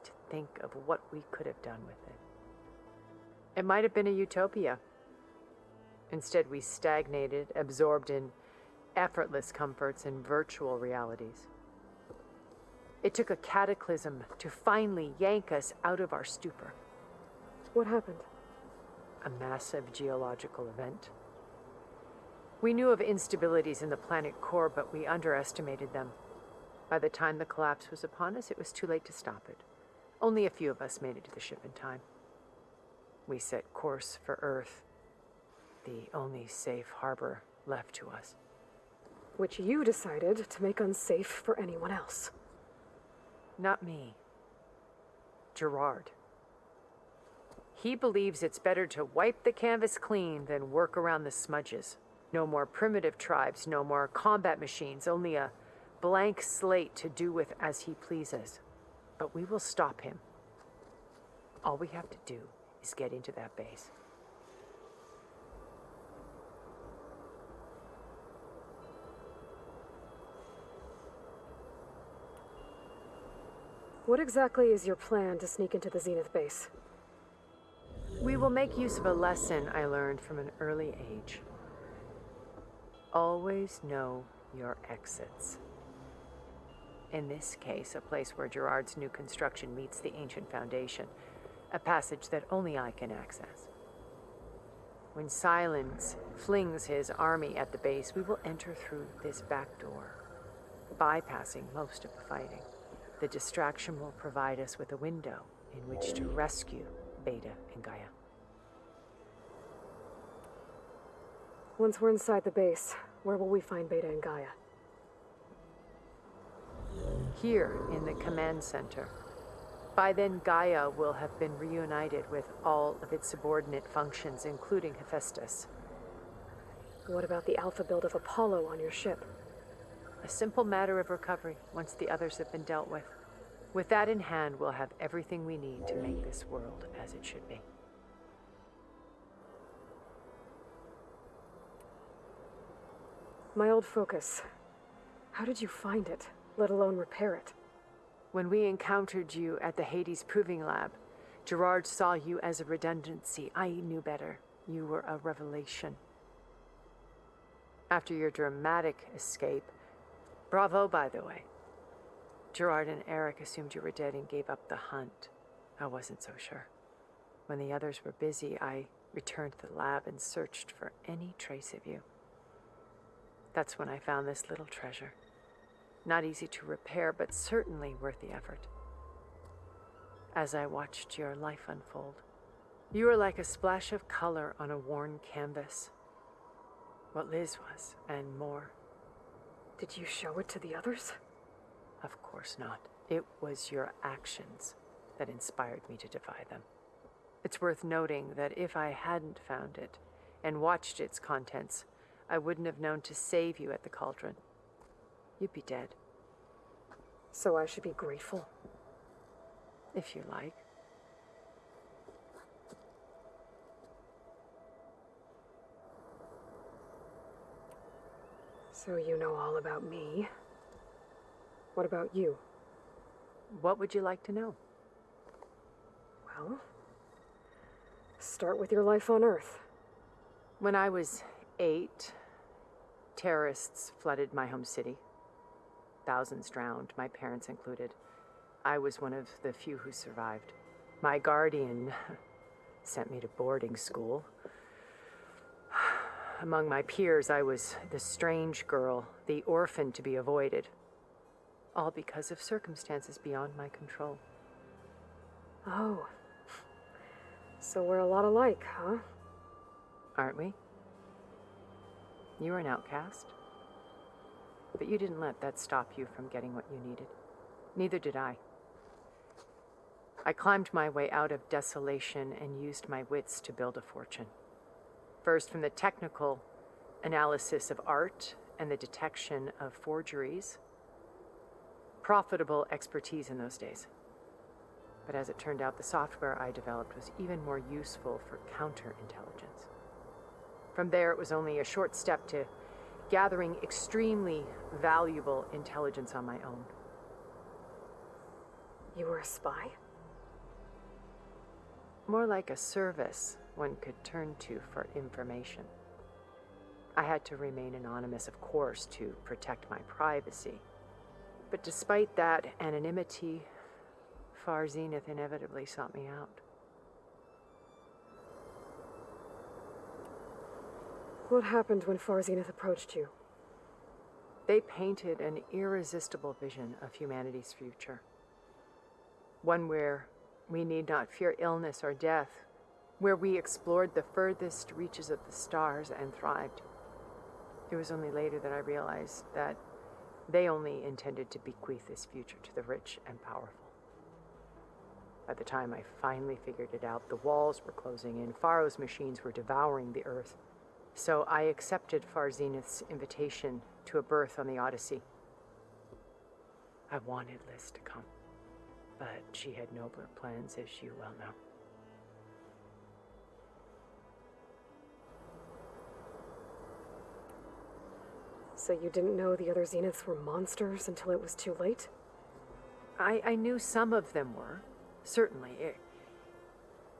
To think of what we could have done with it. It might have been a utopia. Instead, we stagnated, absorbed in effortless comforts and virtual realities. It took a cataclysm to finally yank us out of our stupor. What happened? A massive geological event. We knew of instabilities in the planet core, but we underestimated them. By the time the collapse was upon us, it was too late to stop it. Only a few of us made it to the ship in time. We set course for Earth, the only safe harbor left to us. Which you decided to make unsafe for anyone else. Not me. Gerard. He believes it's better to wipe the canvas clean than work around the smudges. No more primitive tribes, no more combat machines, only a blank slate to do with as he pleases. But we will stop him. All we have to do is get into that base. What exactly is your plan to sneak into the Zenith base? We will make use of a lesson I learned from an early age. Always know your exits. In this case, a place where Gerard's new construction meets the ancient foundation, a passage that only I can access. When Silence flings his army at the base, we will enter through this back door, bypassing most of the fighting. The distraction will provide us with a window in which to rescue Beta and Gaia. Once we're inside the base, where will we find Beta and Gaia? Here in the command center. By then, Gaia will have been reunited with all of its subordinate functions, including Hephaestus. What about the alpha build of Apollo on your ship? A simple matter of recovery once the others have been dealt with. With that in hand, we'll have everything we need to make this world as it should be. My old focus. How did you find it, let alone repair it? When we encountered you at the Hades Proving Lab, Gerard saw you as a redundancy. I knew better. You were a revelation. After your dramatic escape, bravo, by the way, Gerard and Eric assumed you were dead and gave up the hunt. I wasn't so sure. When the others were busy, I returned to the lab and searched for any trace of you. That's when I found this little treasure. Not easy to repair, but certainly worth the effort. As I watched your life unfold, you were like a splash of color on a worn canvas. What Liz was, and more. Did you show it to the others? Of course not. It was your actions that inspired me to defy them. It's worth noting that if I hadn't found it and watched its contents, I wouldn't have known to save you at the cauldron. You'd be dead. So I should be grateful? If you like. So you know all about me. What about you? What would you like to know? Well, start with your life on Earth. When I was 8, terrorists flooded my home city. Thousands drowned, my parents included. I was one of the few who survived. My guardian sent me to boarding school. Among my peers, I was the strange girl, the orphan to be avoided. All because of circumstances beyond my control. Oh. So we're a lot alike, huh? Aren't we? You were an outcast. But you didn't let that stop you from getting what you needed. Neither did I. I climbed my way out of desolation and used my wits to build a fortune. First, from the technical analysis of art and the detection of forgeries. Profitable expertise in those days. But as it turned out, the software I developed was even more useful for counterintelligence. From there, it was only a short step to gathering extremely valuable intelligence on my own. You were a spy? More like a service one could turn to for information. I had to remain anonymous, of course, to protect my privacy. But despite that anonymity, Far Zenith inevitably sought me out. What happened when Far Zenith approached you? They painted an irresistible vision of humanity's future. One where we need not fear illness or death, where we explored the furthest reaches of the stars and thrived. It was only later that I realized that they only intended to bequeath this future to the rich and powerful. By the time I finally figured it out, the walls were closing in, Pharaoh's machines were devouring the earth. So I accepted Far Zenith's invitation to a berth on the Odyssey. I wanted Liz to come, but she had nobler plans, as you well know. So you didn't know the other Zeniths were monsters until it was too late? I knew some of them were, certainly.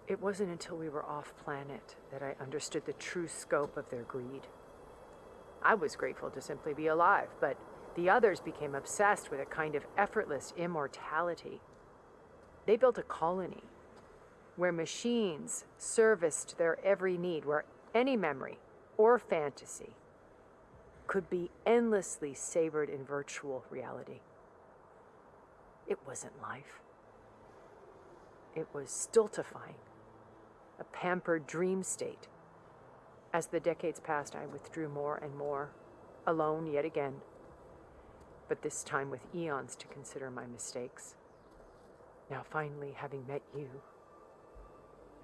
It wasn't until we were off-planet that I understood the true scope of their greed. I was grateful to simply be alive, but the others became obsessed with a kind of effortless immortality. They built a colony where machines serviced their every need, where any memory or fantasy could be endlessly savored in virtual reality. It wasn't life. It was stultifying, a pampered dream state. As the decades passed, I withdrew more and more, alone yet again, but this time with eons to consider my mistakes. Now, finally, having met you,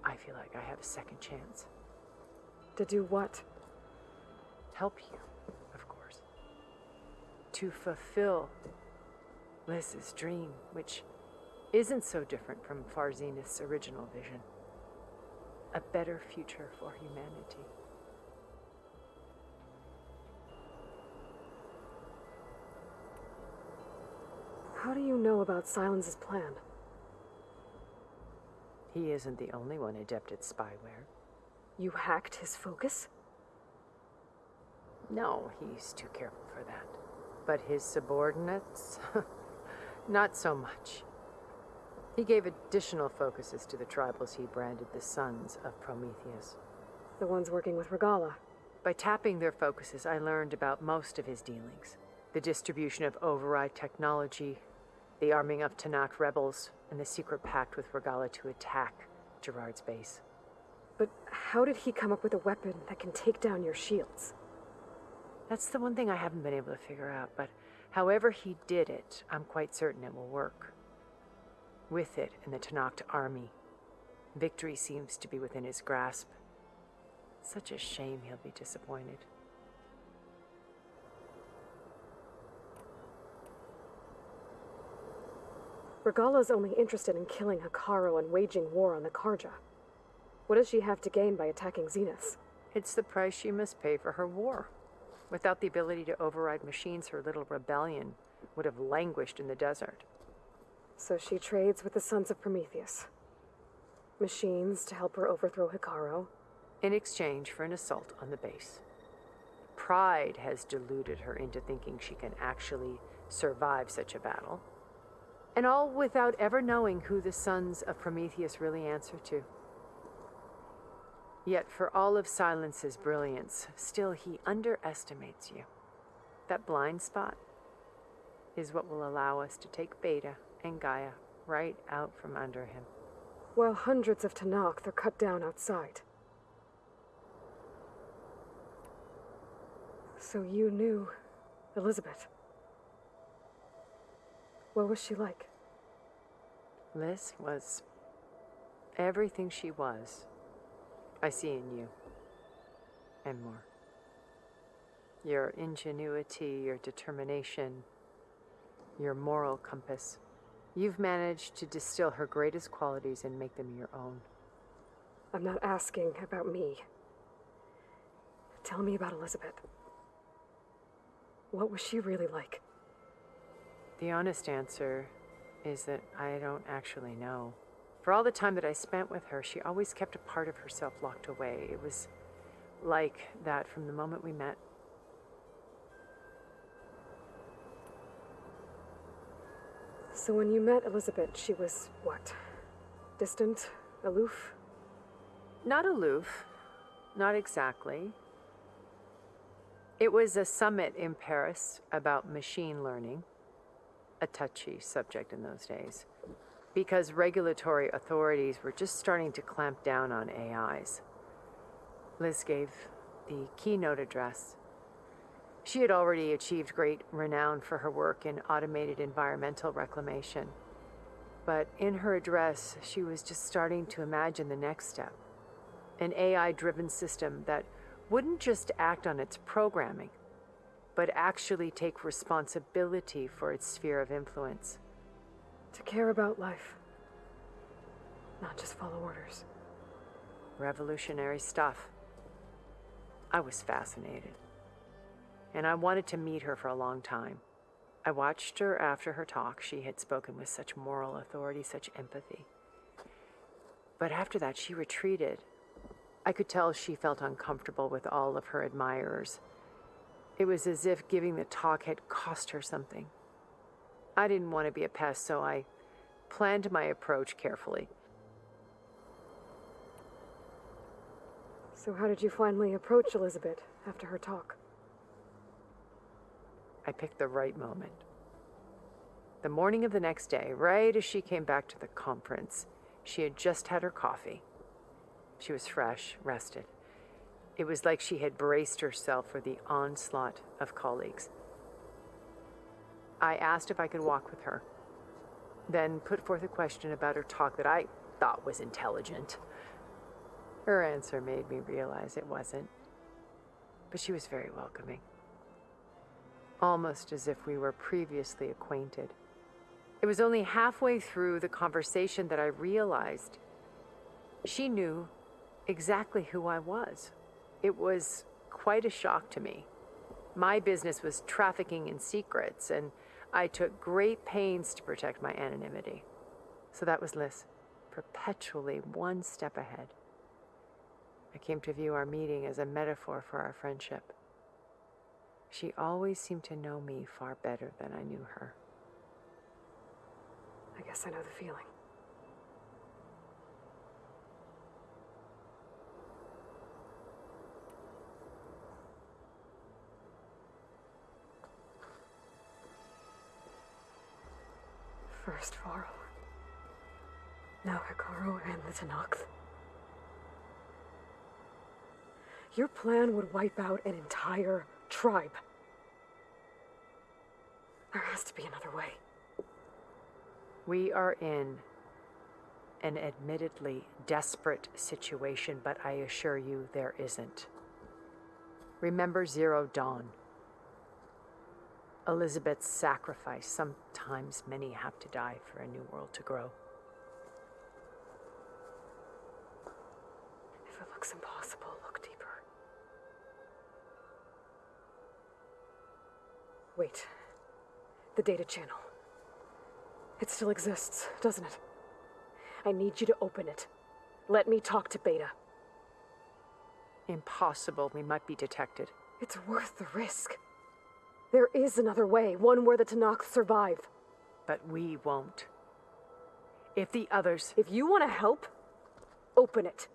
I feel like I have a second chance. To do what? Help you, of course. To fulfill Liz's dream, which isn't so different from Farzenith's original vision. A better future for humanity. How do you know about Silence's plan? He isn't the only one adept at spyware. You hacked his focus? No, he's too careful for that. But his subordinates? Not so much. He gave additional focuses to the tribals he branded the Sons of Prometheus. The ones working with Regala. By tapping their focuses, I learned about most of his dealings. The distribution of override technology, the arming of Tanakh rebels, and the secret pact with Regala to attack Gerard's base. But how did he come up with a weapon that can take down your shields? That's the one thing I haven't been able to figure out, but however he did it, I'm quite certain it will work. With it and the Tanakh army, victory seems to be within his grasp. Such a shame he'll be disappointed. Regala's only interested in killing Hikaru and waging war on the Karja. What does she have to gain by attacking Zeniths? It's the price she must pay for her war. Without the ability to override machines, her little rebellion would have languished in the desert. So she trades with the Sons of Prometheus. Machines to help her overthrow Hikaru. In exchange for an assault on the base. Pride has deluded her into thinking she can actually survive such a battle. And all without ever knowing who the Sons of Prometheus really answer to. Yet for all of Silence's brilliance, still he underestimates you. That blind spot is what will allow us to take Beta and Gaia right out from under him. While hundreds of Tanakh are cut down outside. So you knew Elizabeth. What was she like? Liz was everything she was. I see in you. And more. Your ingenuity, your determination, your moral compass. You've managed to distill her greatest qualities and make them your own. I'm not asking about me. Tell me about Elizabeth. What was she really like? The honest answer is that I don't actually know. For all the time that I spent with her, she always kept a part of herself locked away. It was like that from the moment we met. So when you met Elizabeth, she was what? Distant? Aloof? Not aloof. Not exactly. It was a summit in Paris about machine learning. A touchy subject in those days. Because regulatory authorities were just starting to clamp down on AIs. Liz gave the keynote address. She had already achieved great renown for her work in automated environmental reclamation. But in her address, she was just starting to imagine the next step. An AI-driven system that wouldn't just act on its programming, but actually take responsibility for its sphere of influence. To care about life. Not just follow orders. Revolutionary stuff. I was fascinated. And I wanted to meet her for a long time. I watched her after her talk. She had spoken with such moral authority, such empathy. But after that, she retreated. I could tell she felt uncomfortable with all of her admirers. It was as if giving the talk had cost her something. I didn't want to be a pest, so I planned my approach carefully. So how did you finally approach Elizabeth after her talk? I picked the right moment. The morning of the next day, right as she came back to the conference, she had just had her coffee. She was fresh, rested. It was like she had braced herself for the onslaught of colleagues. I asked if I could walk with her, then put forth a question about her talk that I thought was intelligent. Her answer made me realize it wasn't, but she was very welcoming, almost as if we were previously acquainted. It was only halfway through the conversation that I realized she knew exactly who I was. It was quite a shock to me. My business was trafficking in secrets, and I took great pains to protect my anonymity. So that was Liz, perpetually one step ahead. I came to view our meeting as a metaphor for our friendship. She always seemed to know me far better than I knew her. I guess I know the feeling. First Varl, now Hikaru and the Tenakth. Your plan would wipe out an entire tribe. There has to be another way. We are in an admittedly desperate situation, but I assure you there isn't. Remember Zero Dawn. Elizabeth's sacrifice. Sometimes many have to die for a new world to grow. If it looks impossible, look deeper. Wait. The data channel. It still exists, doesn't it? I need you to open it. Let me talk to Beta. Impossible. We might be detected. It's worth the risk. There is another way, one where the Tenakth survive. But we won't. If the others... If you want to help, open it.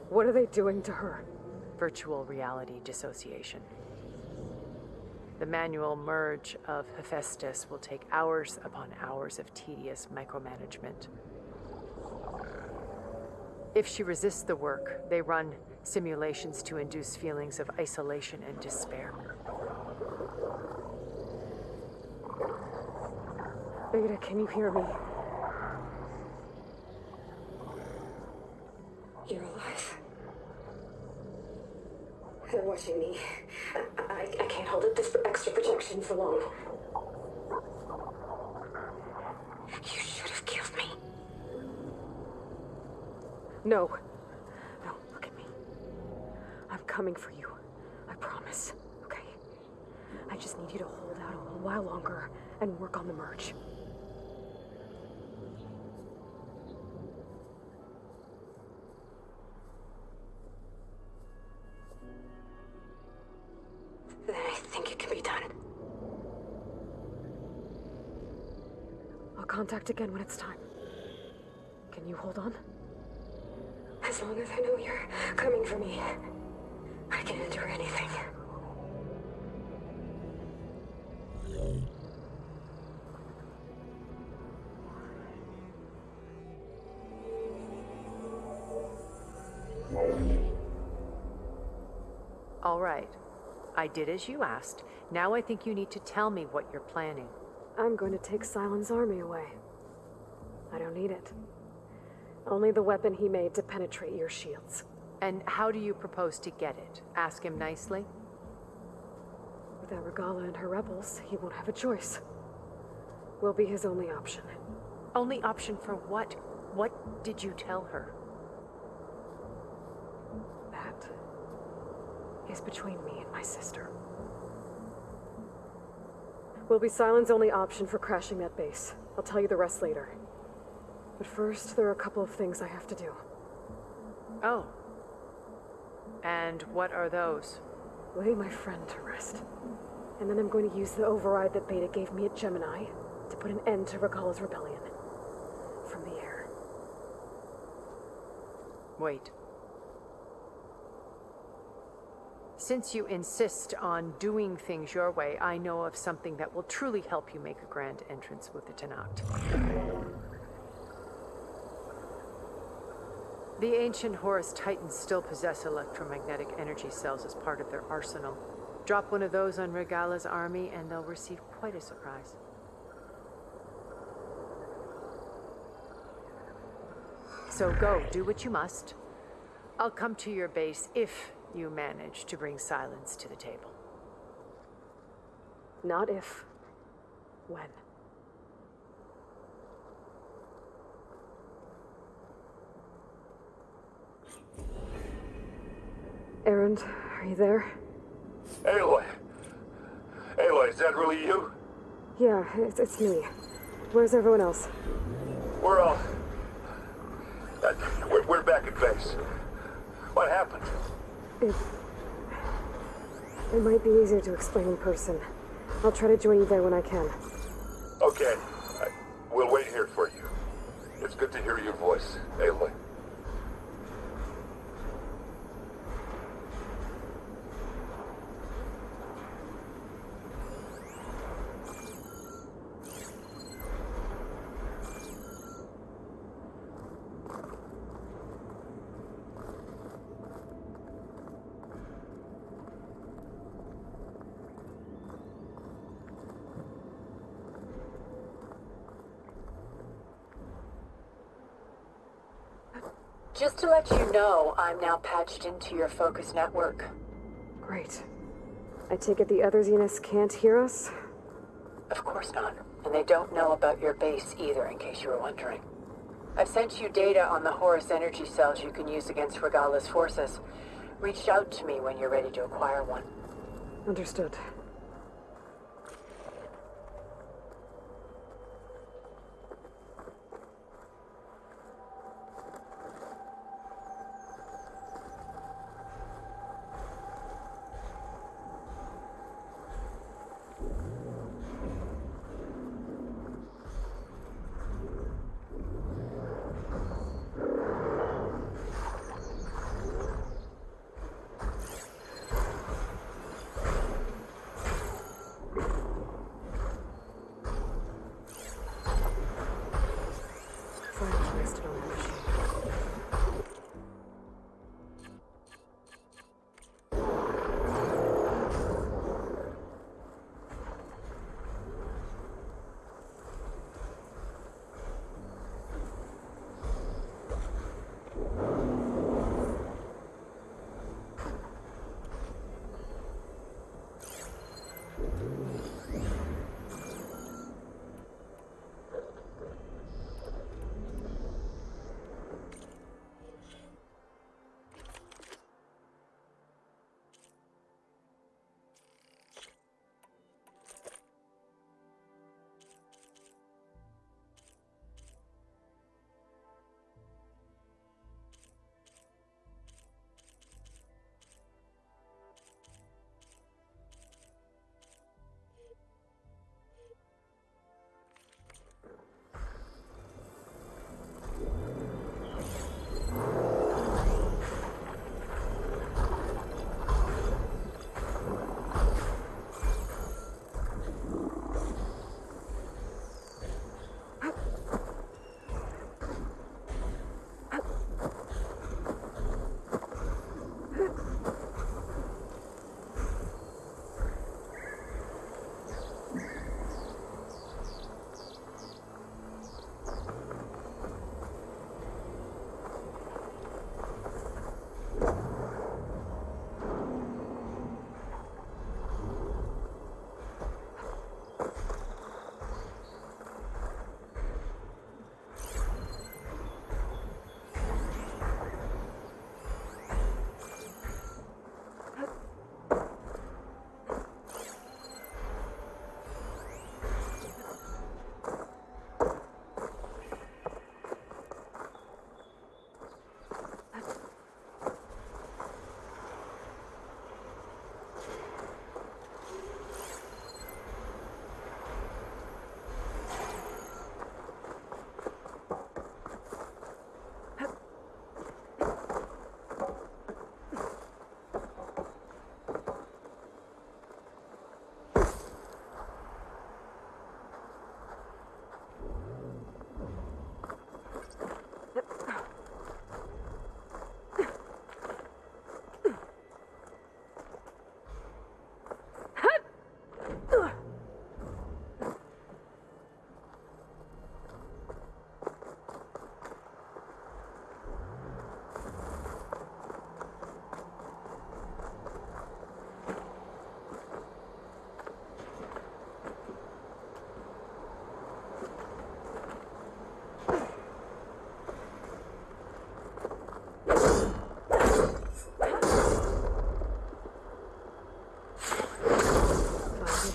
What are they doing to her? Virtual reality dissociation. The manual merge of Hephaestus will take hours upon hours of tedious micromanagement. If she resists the work, they run simulations to induce feelings of isolation and despair. Beta, can you hear me? You're alive. They're watching me. I can't hold up this extra protection for long. You should have killed me. No. No, look at me. I'm coming for you. I promise. Okay? I just need you to hold out a little while longer and work on the merge. Then I think it can be done. I'll contact again when it's time. Can you hold on? As long as I know you're coming for me, I can endure anything. All right. I did as you asked. Now I think you need to tell me what you're planning. I'm going to take Silent's army away. I don't need it. Only the weapon he made to penetrate your shields. And how do you propose to get it? Ask him nicely? Without Regala and her rebels, he won't have a choice. We'll be his only option. Only option for what? What did you tell her? That is between me and my sister. Will be Silent's only option for crashing that base. I'll tell you the rest later. But first, there are a couple of things I have to do. Oh. And what are those? Lay my friend to rest. And then I'm going to use the override that Beta gave me at Gemini to put an end to Regala's rebellion. From the air. Wait. Since you insist on doing things your way, I know of something that will truly help you make a grand entrance with the Tenakt. The ancient Horus Titans still possess electromagnetic energy cells as part of their arsenal. Drop one of those on Regala's army and they'll receive quite a surprise. So go, do what you must. I'll come to your base if you manage to bring Silence to the table. Not if. When. Erend, are you there? Aloy! Aloy, is that really you? Yeah, it's me. Where's everyone else? We're all... we're back at base. What happened? It might be easier to explain in person. I'll try to join you there when I can. Okay. We'll wait here for you. It's good to hear your voice, Aloy. Just to let you know, I'm now patched into your focus network. Great. I take it the other Zeniths can't hear us? Of course not. And they don't know about your base either, in case you were wondering. I've sent you data on the Horus energy cells you can use against Regala's forces. Reach out to me when you're ready to acquire one. Understood.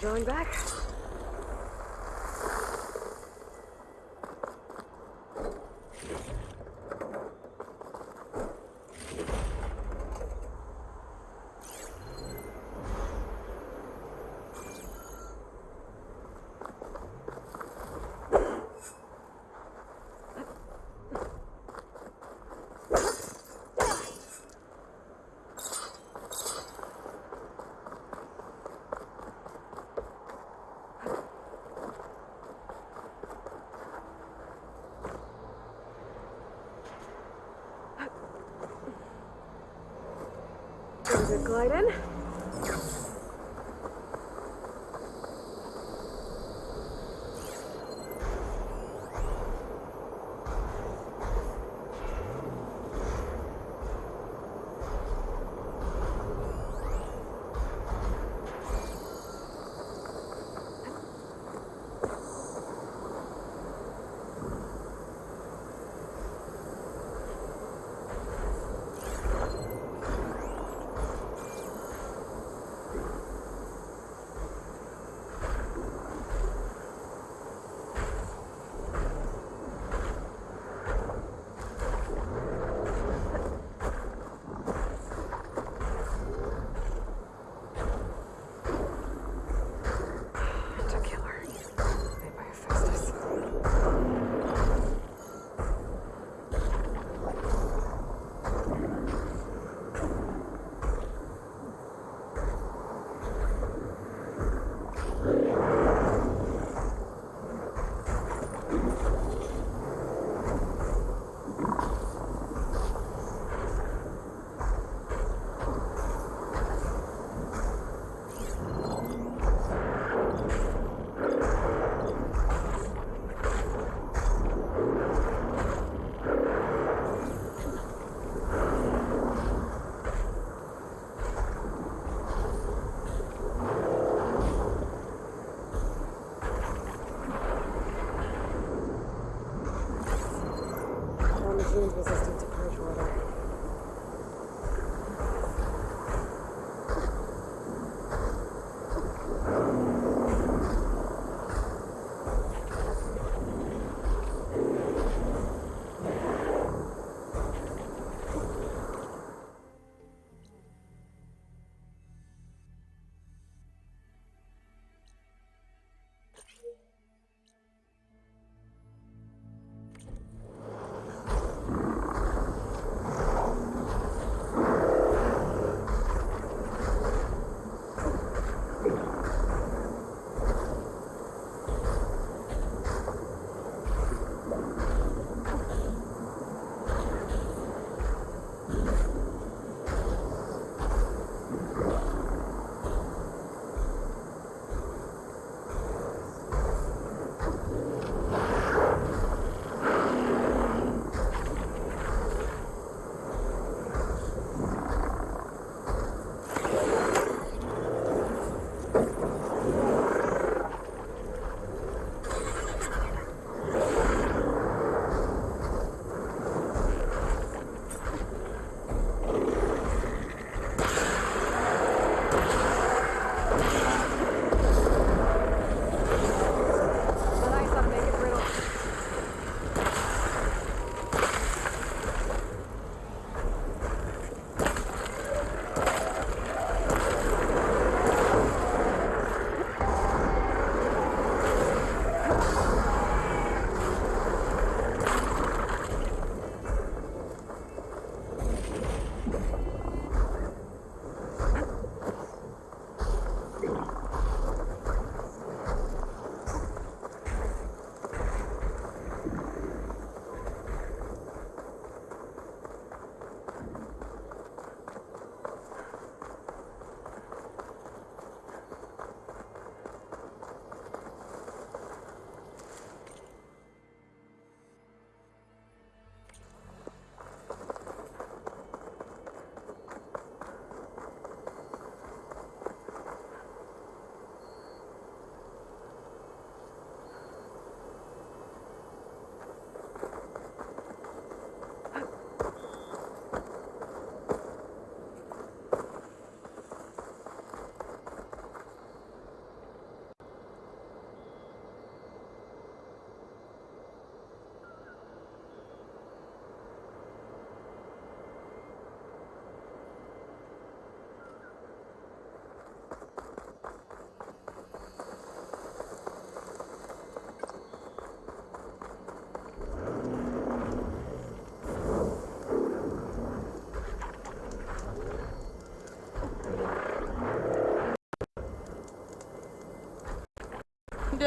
going back? Is it gliding? Machine's resistant to purge water.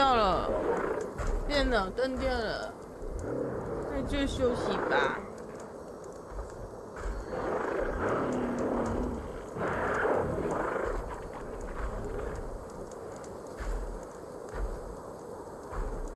掉了，电脑断掉了，那就休息吧。